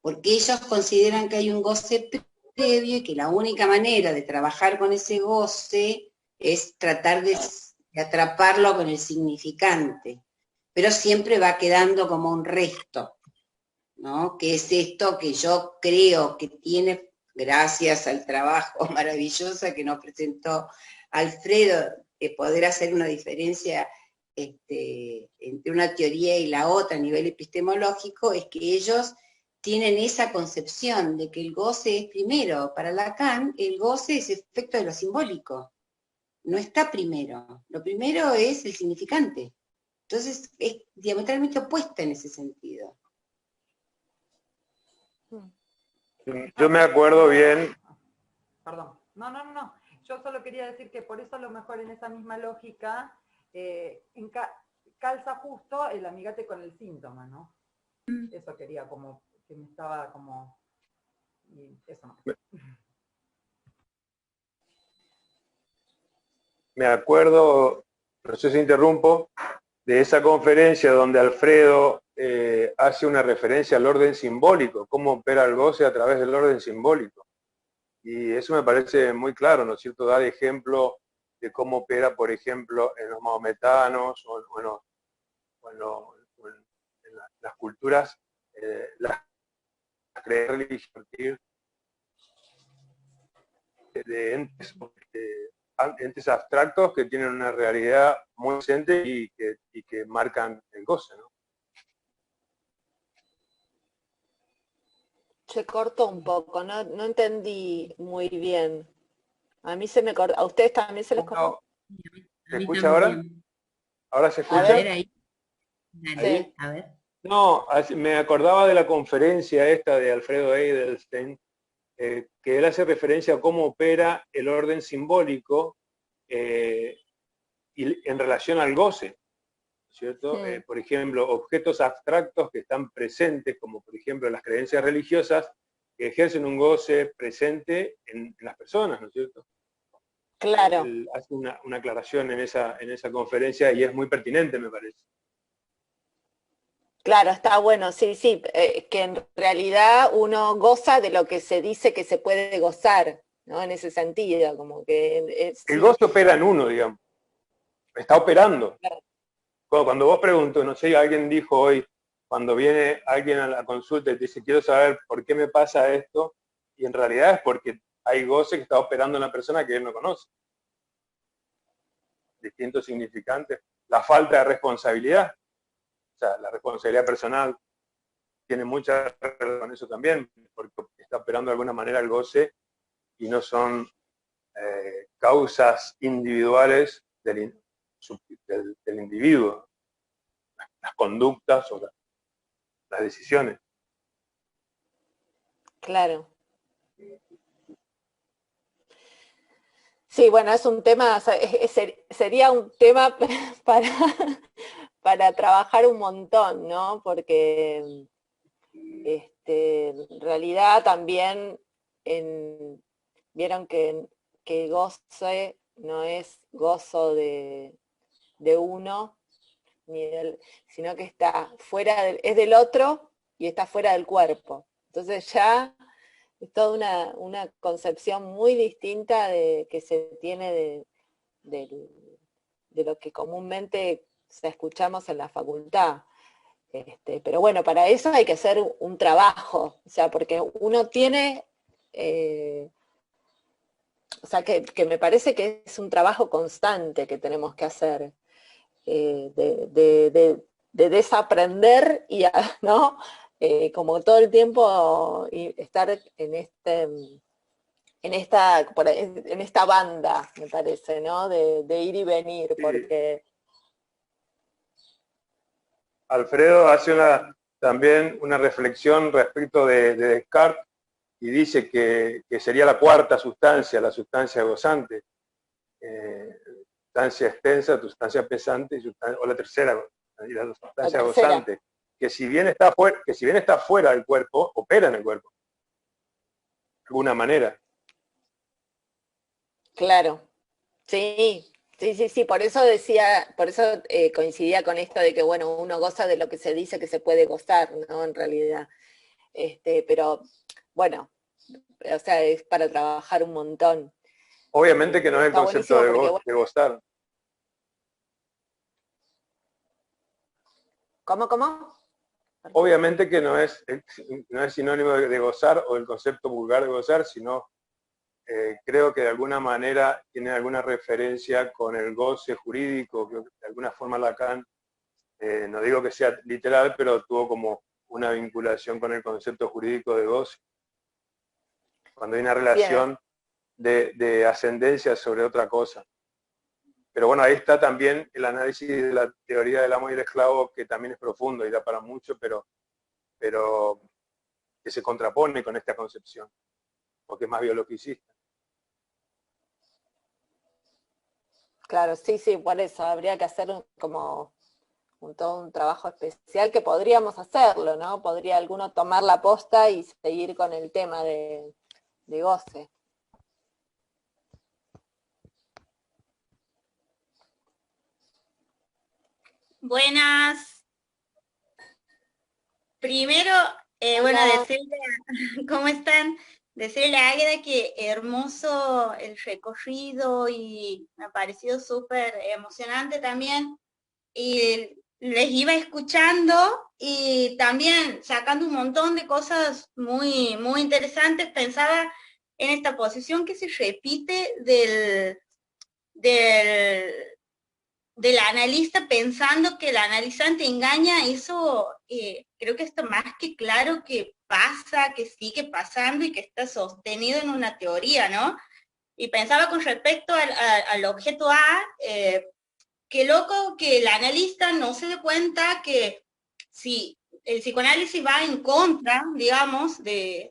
porque ellos consideran que hay un goce previo y que la única manera de trabajar con ese goce es tratar de atraparlo con el significante, pero siempre va quedando como un resto, ¿no? Que es esto que yo creo que tiene, gracias al trabajo maravilloso que nos presentó Alfredo, de poder hacer una diferencia entre una teoría y la otra a nivel epistemológico, es que ellos tienen esa concepción de que el goce es primero. Para Lacan, el goce es efecto de lo simbólico, no está primero. Lo primero es el significante. Entonces es diametralmente opuesta en ese sentido. Yo me acuerdo bien. Perdón. No. Yo solo quería decir que por eso a lo mejor en esa misma lógica calza justo el amigate con el síntoma, ¿no? Eso quería como, que me estaba como... Y eso no. Me acuerdo, no sé si interrumpo, de esa conferencia donde Alfredo hace una referencia al orden simbólico, cómo opera el goce a través del orden simbólico. Y eso me parece muy claro, ¿no es cierto? Dar ejemplo de cómo opera, por ejemplo, en los mahometanos o en las culturas, las creencias religiosas de entes abstractos que tienen una realidad muy presente y que marcan el goce, ¿no? Se cortó un poco, no entendí muy bien. A mí se me cortó, a ustedes también se les cortó. ¿Se escucha ahora? ¿Ahora se escucha? A ver, ahí. Dale, Sí. a ver. No, me acordaba de la conferencia esta de Alfredo Edelstein, que él hace referencia a cómo opera el orden simbólico y en relación al goce, ¿cierto? Sí. Por ejemplo, objetos abstractos que están presentes, como por ejemplo las creencias religiosas, que ejercen un goce presente en las personas, ¿no es cierto? Claro. Él hace una aclaración en esa conferencia y es muy pertinente, me parece. Claro, está bueno, sí, sí, que en realidad uno goza de lo que se dice que se puede gozar, ¿no? En ese sentido, como que... El sí. goce opera en uno, digamos. Está operando. Claro. Cuando vos preguntas, no sé, alguien dijo hoy, cuando viene alguien a la consulta y te dice, quiero saber por qué me pasa esto, y en realidad es porque hay goce que está operando en la persona que él no conoce. Distintos significantes. La falta de responsabilidad, o sea, la responsabilidad personal tiene mucha relación con eso también, porque está operando de alguna manera el goce y no son causas individuales del individuo, las conductas o las decisiones. Claro. Sí, bueno, es un tema, sería un tema para trabajar un montón, ¿no? Porque en realidad también vieron que goce no es gozo de uno, sino que está fuera es del otro y está fuera del cuerpo. Entonces ya es toda una concepción muy distinta que se tiene de lo que comúnmente escuchamos en la facultad. Pero bueno, para eso hay que hacer un trabajo, o sea, porque uno tiene, o sea, que me parece que es un trabajo constante que tenemos que hacer, de desaprender y, ¿no? Como todo el tiempo estar en esta banda, me parece, ¿no? De ir y venir, Sí. porque... Alfredo hace también una reflexión respecto de Descartes y dice que sería la cuarta sustancia, la sustancia gozante, sustancia extensa, sustancia pesante, o la tercera, la sustancia gozante, que si bien está fuera del cuerpo, opera en el cuerpo, de alguna manera. Claro, sí, sí, por eso coincidía con esto de que, bueno, uno goza de lo que se dice que se puede gozar, ¿no? En realidad. Pero, bueno, o sea, es para trabajar un montón. Obviamente que no es el concepto de gozar. ¿Cómo? Obviamente que no es sinónimo de gozar o el concepto vulgar de gozar, sino creo que de alguna manera tiene alguna referencia con el goce jurídico, que de alguna forma Lacan, no digo que sea literal, pero tuvo como una vinculación con el concepto jurídico de goce. Cuando hay una relación de ascendencia sobre otra cosa. Pero bueno, ahí está también el análisis de la teoría del amo y el esclavo, que también es profundo y da para mucho, pero que se contrapone con esta concepción, porque es más biologicista. Claro, sí, por eso habría que hacer como todo un trabajo especial, que podríamos hacerlo, ¿no? Podría alguno tomar la posta y seguir con el tema de goce. Buenas. Primero, bueno, decirle, ¿cómo están? Decirle a Águeda que hermoso el recorrido y me ha parecido súper emocionante también. Y les iba escuchando y también sacando un montón de cosas muy, muy interesantes. Pensaba en esta posición que se repite del analista pensando que el analizante engaña. Eso creo que está más que claro que pasa, que sigue pasando y que está sostenido en una teoría, ¿no? Y pensaba con respecto al objeto A, qué loco que el analista no se dé cuenta que si el psicoanálisis va en contra, digamos, de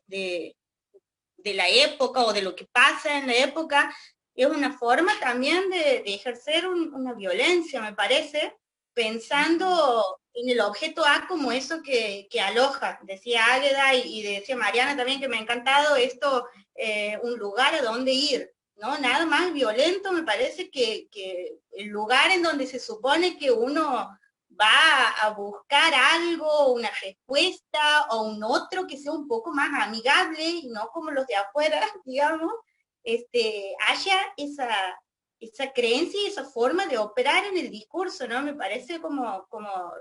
la época o de lo que pasa en la época, es una forma también de ejercer una violencia, me parece, pensando en el objeto A como eso que aloja. Decía Águeda y decía Mariana también, que me ha encantado esto, un lugar a donde ir. ¿no? Nada más violento, me parece que el lugar en donde se supone que uno va a buscar algo, una respuesta o un otro que sea un poco más amigable y no como los de afuera, digamos, haya esa creencia y esa forma de operar en el discurso, ¿no? Me parece como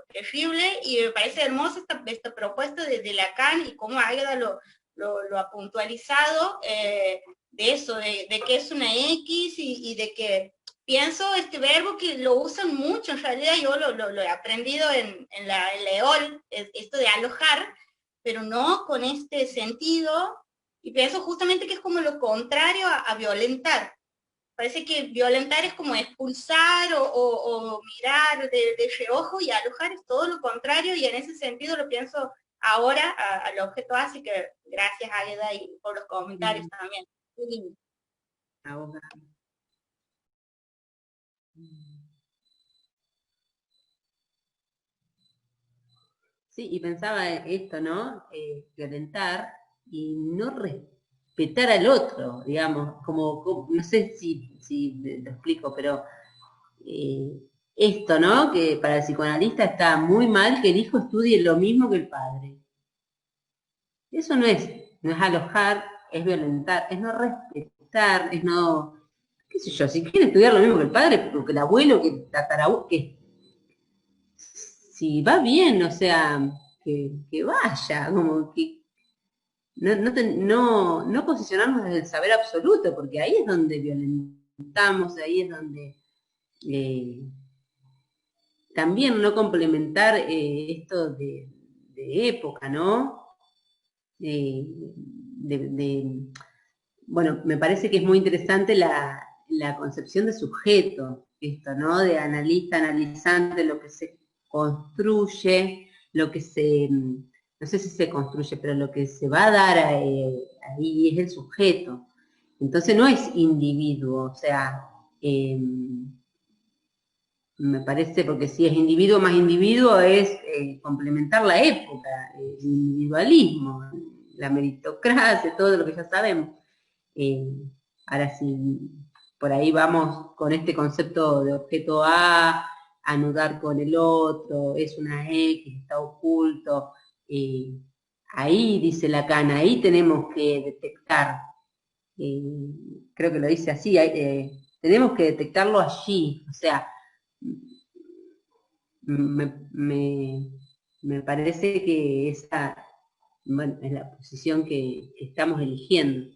terrible y me parece hermosa esta propuesta de Lacan y cómo Águeda lo ha puntualizado, de eso, de que es una X y de que pienso este verbo que lo usan mucho, en realidad yo lo he aprendido en la EOL, esto de alojar, pero no con este sentido, y pienso justamente que es como lo contrario a violentar. Parece que violentar es como expulsar o mirar de reojo, y alojar es todo lo contrario, y en ese sentido lo pienso ahora al objeto, así que gracias Águeda y por los comentarios también. Muy lindo. Sí, y pensaba esto, ¿no? Violentar y no respetar al otro, digamos, como no sé si lo explico, pero esto, ¿no? Que para el psicoanalista está muy mal que el hijo estudie lo mismo que el padre. Eso no es alojar, es violentar, es no respetar, es no, qué sé yo, si quiere estudiar lo mismo que el padre, porque el abuelo, que el tatarabuelo, que si va bien, o sea, que vaya, como que no posicionarnos desde el saber absoluto, porque ahí es donde violentamos, ahí es donde también no complementar esto de época, ¿no? Bueno, me parece que es muy interesante la concepción de sujeto, esto, ¿no? De analista, analizante, lo que se construye, lo que se, no sé si se construye, pero lo que se va a dar ahí es el sujeto. Entonces no es individuo, o sea, me parece, porque si es individuo más individuo es complementar la época, el individualismo, la meritocracia, todo lo que ya sabemos. Ahora sí, por ahí vamos con este concepto de objeto A, anudar con el otro, es una X, está oculto. Ahí dice Lacan, ahí tenemos que detectar, creo que lo dice así, tenemos que detectarlo allí, o sea, me parece que esa, bueno, es la posición que estamos eligiendo.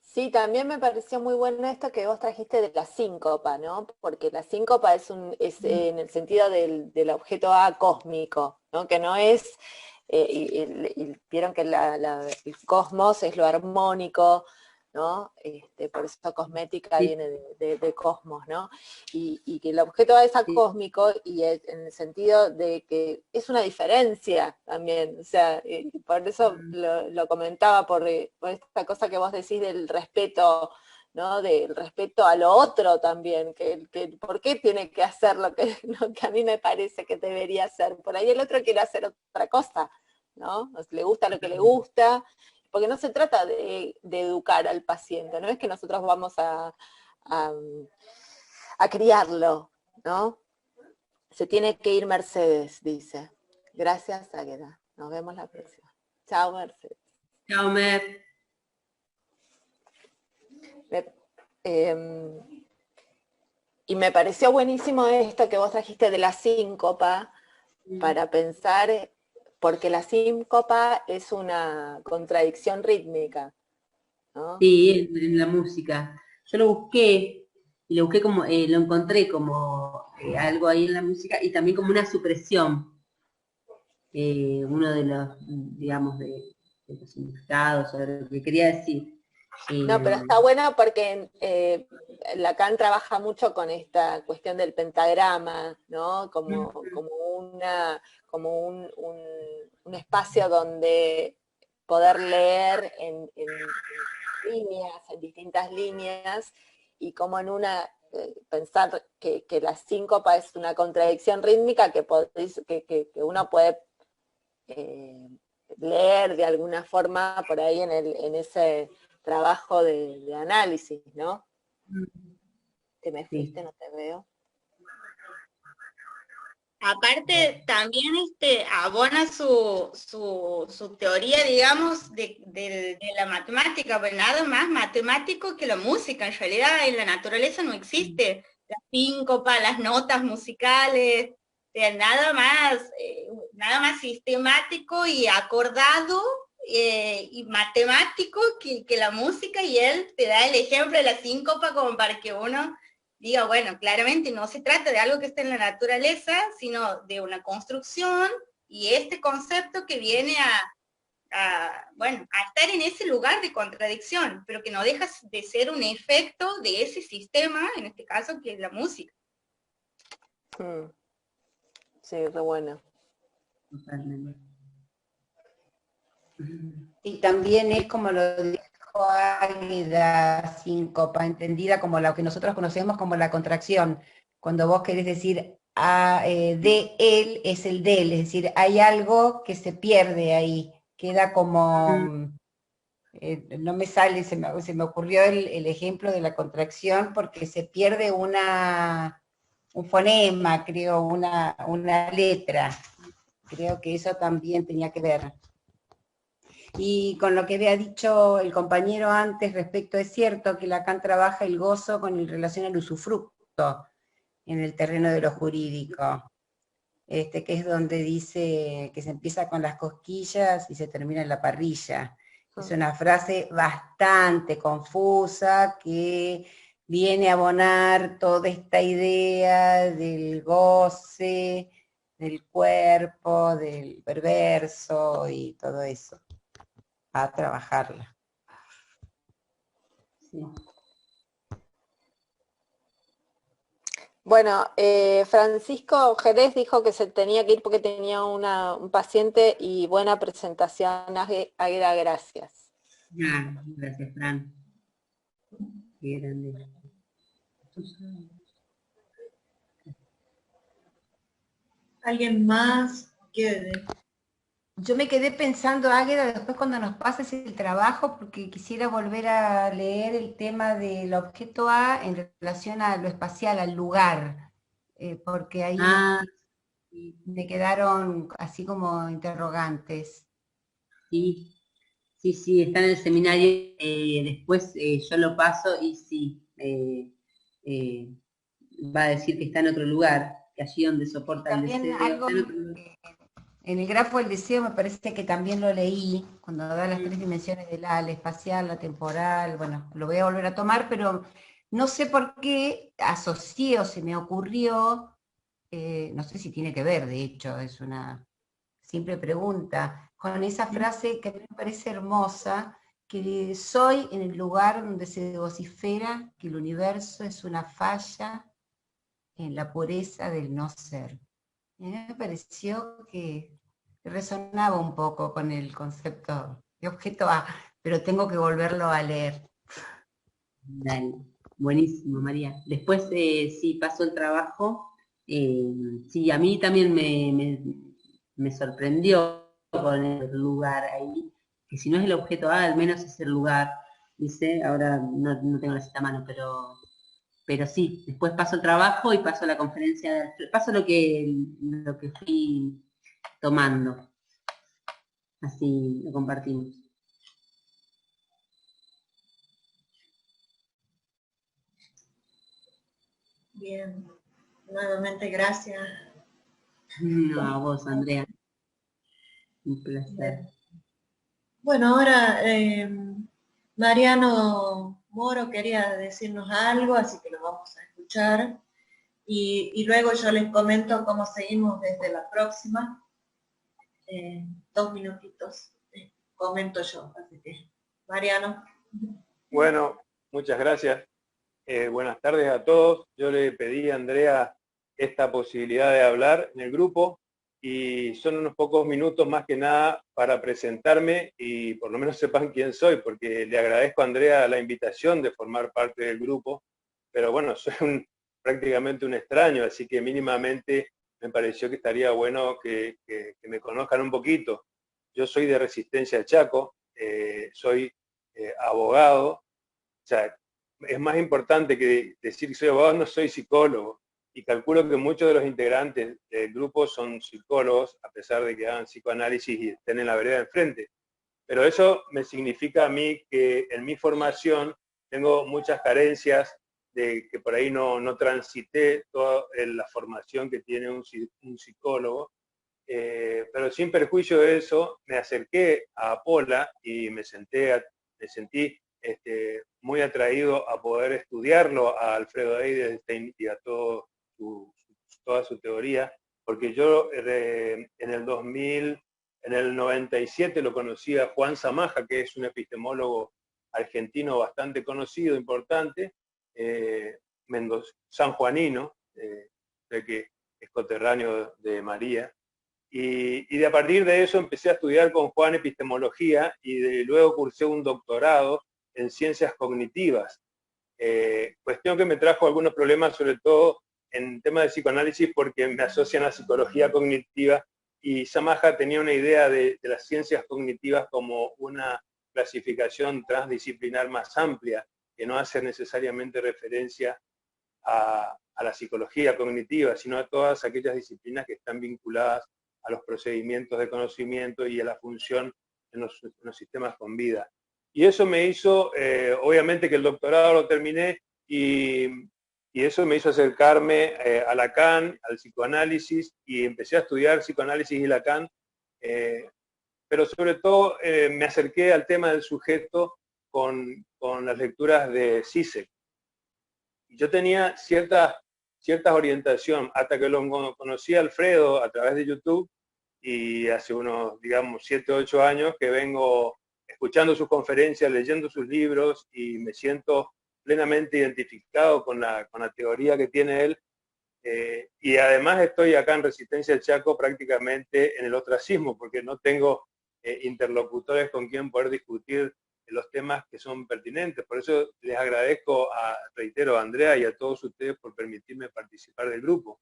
Sí, también me pareció muy bueno esto que vos trajiste de la síncopa, ¿no? Porque la síncopa es en el sentido del objeto A cósmico, ¿no? Que no es, y vieron que el cosmos es lo armónico, ¿no? Por eso cosmética Sí. viene de cosmos, ¿no? Y que el objeto A es acósmico, y en el sentido de que es una diferencia también, o sea, por eso lo comentaba, por esta cosa que vos decís del respeto, ¿no? Del respeto a lo otro también, que ¿por qué tiene que hacer lo que a mí me parece que debería hacer? Por ahí el otro quiere hacer otra cosa, ¿no? Le gusta lo que le gusta, porque no se trata de educar al paciente, no es que nosotros vamos a criarlo, ¿no? Se tiene que ir Mercedes, dice. Gracias, Águeda. Nos vemos la próxima. Chao, Mercedes. Chao, Mer. Y me pareció buenísimo esto que vos trajiste de la síncopa, para pensar, porque la síncopa es una contradicción rítmica, ¿no? Sí, en la música. Yo lo busqué, y lo busqué como, lo encontré como algo ahí en la música, y también como una supresión. Uno de los, digamos, de los significados, o de lo que quería decir. No, pero está buena porque Lacan trabaja mucho con esta cuestión del pentagrama, ¿no? Como un espacio donde poder leer en líneas, en distintas líneas, y como en una, pensar que la síncopa es una contradicción rítmica que uno puede leer de alguna forma por ahí en ese trabajo de análisis, ¿no? Te me fuiste, no te veo. Aparte, también abona su teoría, digamos, de la matemática, pues nada más matemático que la música. En realidad, en la naturaleza no existe la síncopa, las notas musicales, nada más sistemático y acordado y matemático que la música, y él te da el ejemplo de la síncopa como para que uno diga, bueno, claramente no se trata de algo que esté en la naturaleza, sino de una construcción, y este concepto que viene a estar en ese lugar de contradicción, pero que no deja de ser un efecto de ese sistema, en este caso, que es la música. Sí, re bueno. Totalmente. Y también es como lo dijo Águeda, síncopa, entendida como lo que nosotros conocemos como la contracción. Cuando vos querés decir de él, es el de él, es decir, hay algo que se pierde ahí, queda como, no me sale, se me ocurrió el ejemplo de la contracción, porque se pierde un fonema, creo, una letra. Creo que eso también tenía que ver. Y con lo que había dicho el compañero antes respecto, es cierto que Lacan trabaja el gozo con relación al usufructo en el terreno de lo jurídico, que es donde dice que se empieza con las cosquillas y se termina en la parrilla. Es una frase bastante confusa que viene a abonar toda esta idea del goce, del cuerpo, del perverso y todo eso. A trabajarla. Sí. Bueno, Francisco Jerez dijo que se tenía que ir porque tenía un paciente, y buena presentación, Águeda, gracias. Gracias, Fran. Qué grande. ¿Alguien más quiere? Yo me quedé pensando, Águeda, después cuando nos pases el trabajo, porque quisiera volver a leer el tema del objeto A en relación a lo espacial, al lugar, porque ahí me quedaron así como interrogantes. Sí, está en el seminario, después yo lo paso y sí, va a decir que está en otro lugar, que allí donde soporta el También deseo. algo, en el grafo del deseo me parece que también lo leí, cuando da las tres dimensiones del A, la espacial, la temporal, bueno, lo voy a volver a tomar, pero no sé por qué asocié o se me ocurrió, no sé si tiene que ver, de hecho, es una simple pregunta, con esa frase que a mí me parece hermosa, que soy en el lugar donde se vocifera que el universo es una falla en la pureza del no ser. Y a mí me pareció que resonaba un poco con el concepto de objeto A, pero tengo que volverlo a leer. Dale. Buenísimo, María. Después, sí, paso el trabajo. Sí, a mí también me sorprendió con el lugar ahí, que si no es el objeto A, al menos es el lugar. Dice, ahora no tengo la cita a mano, pero sí, después paso el trabajo y paso la conferencia, paso lo que fui tomando. Así lo compartimos. Bien, nuevamente gracias. No, a vos, Andrea. Un placer. Bien. Bueno, ahora Mariano Moro quería decirnos algo, así que lo vamos a escuchar. Y luego yo les comento cómo seguimos desde la próxima. 2 minutitos comento yo, así que Mariano. Bueno, muchas gracias. Buenas tardes a todos. Yo le pedí a Andrea esta posibilidad de hablar en el grupo, y son unos pocos minutos más que nada para presentarme y por lo menos sepan quién soy, porque le agradezco a Andrea la invitación de formar parte del grupo, pero bueno, soy prácticamente un extraño, así que mínimamente me pareció que estaría bueno que me conozcan un poquito. Yo soy de Resistencia Chaco, soy abogado. O sea, es más importante que decir que soy abogado, no soy psicólogo. Y calculo que muchos de los integrantes del grupo son psicólogos, a pesar de que hagan psicoanálisis y estén en la vereda de enfrente. Pero eso me significa a mí que en mi formación tengo muchas carencias, de que por ahí no transité toda la formación que tiene un psicólogo. Pero sin perjuicio de eso, me acerqué a Apola y me sentí muy atraído a poder estudiarlo a Alfredo Eidelstein y a toda su teoría, porque yo en el 97 lo conocí a Juan Zamaja, que es un epistemólogo argentino bastante conocido, importante, sanjuanino, que es coterráneo de María. Y de a partir de eso empecé a estudiar con Juan epistemología y luego cursé un doctorado en ciencias cognitivas. Cuestión que me trajo algunos problemas, sobre todo en temas de psicoanálisis, porque me asocian a psicología cognitiva y Zamaja tenía una idea de las ciencias cognitivas como una clasificación transdisciplinar más amplia, que no hace necesariamente referencia a la psicología cognitiva, sino a todas aquellas disciplinas que están vinculadas a los procedimientos de conocimiento y a la función en los sistemas con vida. Y eso me hizo, obviamente que el doctorado lo terminé, y eso me hizo acercarme a Lacan, al psicoanálisis, y empecé a estudiar psicoanálisis y Lacan, pero sobre todo me acerqué al tema del sujeto con las lecturas de Zizek. Yo tenía cierta orientación hasta que lo conocí a Alfredo a través de YouTube, y hace unos, digamos, 7 o 8 años que vengo escuchando sus conferencias, leyendo sus libros, y me siento plenamente identificado con la teoría que tiene él. Y además estoy acá en Resistencia del Chaco prácticamente en el ostracismo, porque no tengo interlocutores con quien poder discutir los temas que son pertinentes. Por eso les agradezco, reitero, a Andrea y a todos ustedes por permitirme participar del grupo.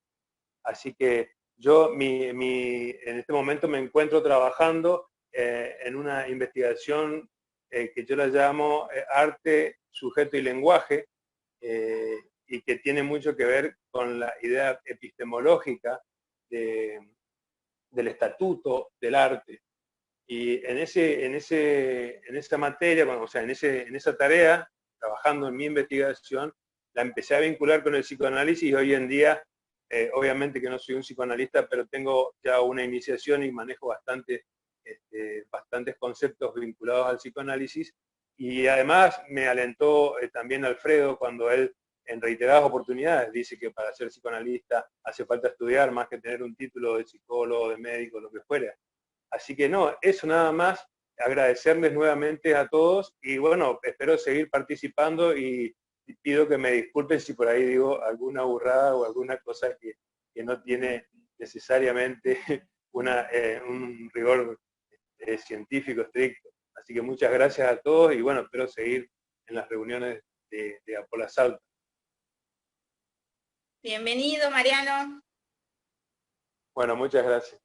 Así que yo en este momento me encuentro trabajando en una investigación que yo la llamo arte, sujeto y lenguaje, y que tiene mucho que ver con la idea epistemológica del estatuto del arte. Y en esa materia, o sea, en esa tarea, trabajando en mi investigación, la empecé a vincular con el psicoanálisis, y hoy en día, obviamente que no soy un psicoanalista, pero tengo ya una iniciación y manejo bastantes conceptos vinculados al psicoanálisis. Y además me alentó también Alfredo cuando él, en reiteradas oportunidades, dice que para ser psicoanalista hace falta estudiar más que tener un título de psicólogo, de médico, lo que fuera. Así que no, eso nada más, agradecerles nuevamente a todos, y bueno, espero seguir participando, y pido que me disculpen si por ahí digo alguna burrada o alguna cosa que no tiene necesariamente un rigor científico estricto. Así que muchas gracias a todos, y bueno, espero seguir en las reuniones de Apola Salta. Bienvenido, Mariano. Bueno, muchas gracias.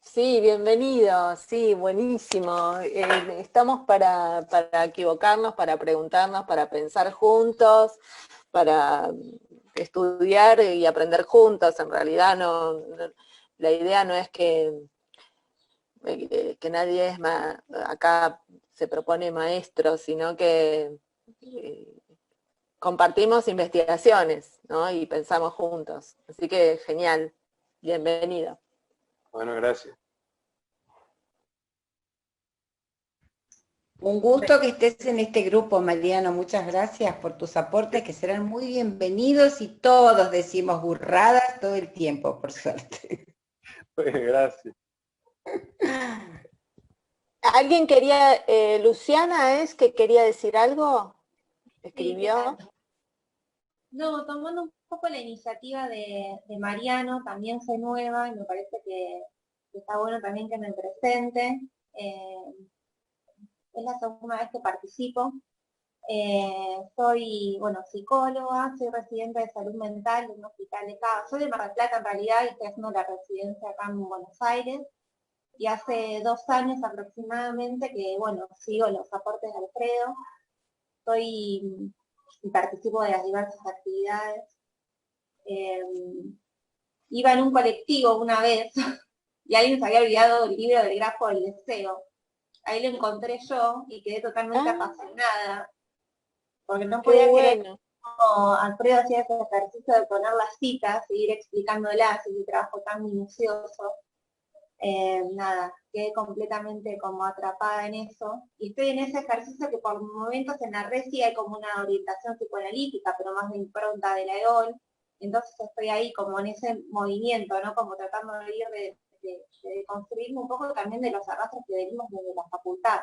Sí, bienvenido, sí, buenísimo. Estamos para equivocarnos, para preguntarnos, para pensar juntos, para estudiar y aprender juntos. En realidad la idea no es que nadie es acá se propone maestro, sino que compartimos investigaciones, ¿no? Y pensamos juntos. Así que genial, bienvenido. Bueno, gracias. Un gusto que estés en este grupo, Mariano. Muchas gracias por tus aportes, que serán muy bienvenidos, y todos decimos burradas todo el tiempo, por suerte. Gracias. ¿Alguien quería, Luciana es que quería decir algo? ¿Escribió? Sí, no, tomando un poco la iniciativa de Mariano, también soy nueva y me parece que está bueno también que me presente. Es la segunda vez que participo. Soy, bueno, psicóloga, soy residente de salud mental de un hospital de acá. Soy de Mar del Plata en realidad, y estoy haciendo la residencia acá en Buenos Aires. y hace 2 años aproximadamente que, bueno, sigo los aportes de Alfredo, y participo de las diversas actividades. Iba en un colectivo una vez y alguien se había olvidado el libro del grafo del deseo. Ahí lo encontré yo y quedé totalmente apasionada, porque no podía creer cómo Alfredo hacía ese ejercicio de poner las citas, seguir explicándolas, y un trabajo tan minucioso. Nada, quedé completamente como atrapada en eso, y estoy en ese ejercicio que por momentos en la red sí hay como una orientación psicoanalítica, pero más de impronta de la EOL, entonces estoy ahí como en ese movimiento, ¿no? Como tratando de ir de construirme un poco también de los arrastros que venimos desde la facultad,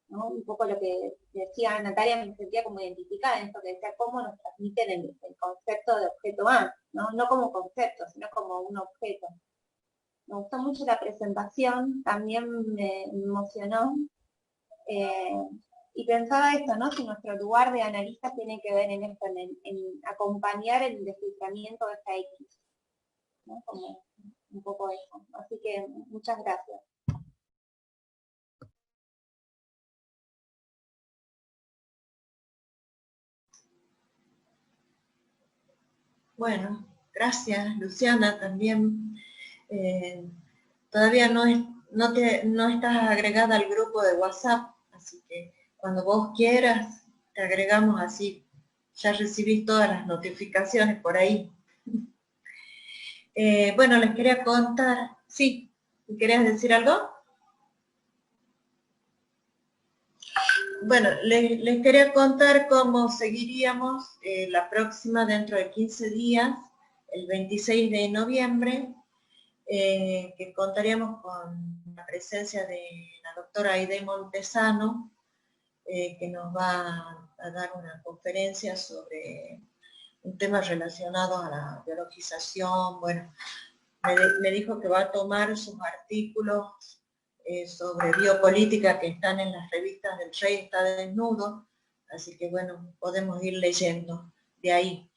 ¿no? Un poco lo que decía Natalia, me sentía como identificada en esto que decía, cómo nos transmiten el concepto de objeto A, ¿no? No como concepto, sino como un objeto. Me gustó mucho la presentación, también me emocionó, y pensaba esto, ¿no? Si nuestro lugar de analista tiene que ver en esto, en acompañar el desciframiento de esta X, ¿no? Como un poco eso. Así que muchas gracias. Bueno, gracias Luciana también. Todavía no estás agregada al grupo de WhatsApp, así que cuando vos quieras te agregamos, así ya recibís todas las notificaciones por ahí. Bueno, les quería contar, sí, ¿querías decir algo? Bueno, les quería contar cómo seguiríamos la próxima dentro de 15 días, el 26 de noviembre, que contaríamos con la presencia de la doctora Aide Montesano, que nos va a dar una conferencia sobre un tema relacionado a la biologización. Bueno, me dijo que va a tomar sus artículos sobre biopolítica que están en las revistas del Rey está desnudo, así que bueno, podemos ir leyendo de ahí.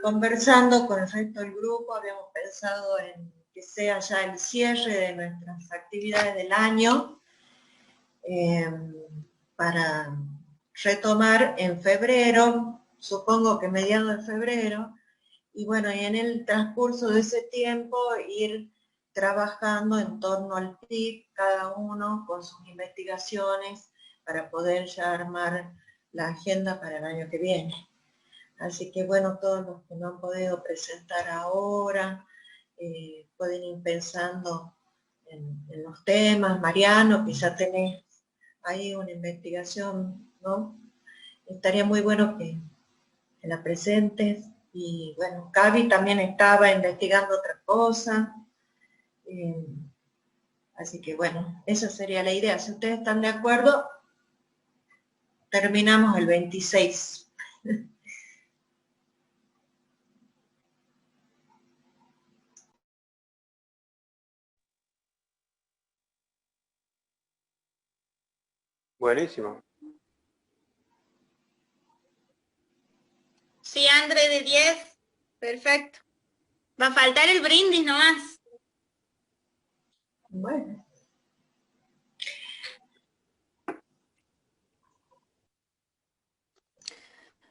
Conversando con el resto del grupo, habíamos pensado en que sea ya el cierre de nuestras actividades del año, para retomar en febrero, supongo que mediados de febrero, y bueno, y en el transcurso de ese tiempo ir trabajando en torno al TIC, cada uno con sus investigaciones, para poder ya armar la agenda para el año que viene. Así que bueno, todos los que no han podido presentar ahora, pueden ir pensando en los temas. Mariano, que ya tenés ahí una investigación, ¿no? Estaría muy bueno que la presentes. Y bueno, Gaby también estaba investigando otra cosa. Así que bueno, esa sería la idea. Si ustedes están de acuerdo, terminamos el 26. Buenísimo. Sí, André, de 10. Perfecto. Va a faltar el brindis nomás. Bueno.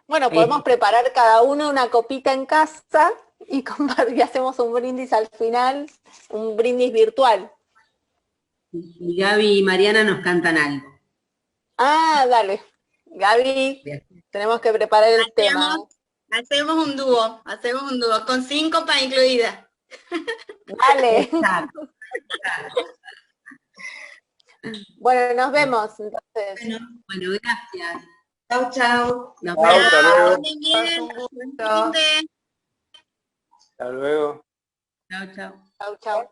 Bueno, podemos preparar cada uno una copita en casa y compartir, hacemos un brindis al final, un brindis virtual. Y Gaby y Mariana nos cantan algo. Ah, dale. Gaby, tenemos que preparar el tema. Hacemos un dúo, con síncopa incluida. Dale. Exacto. Bueno, nos vemos entonces. Bueno, gracias. Chau, chau. Nos Chau, hasta luego. Bien. Hasta luego. Chau, chau. Chau, chau.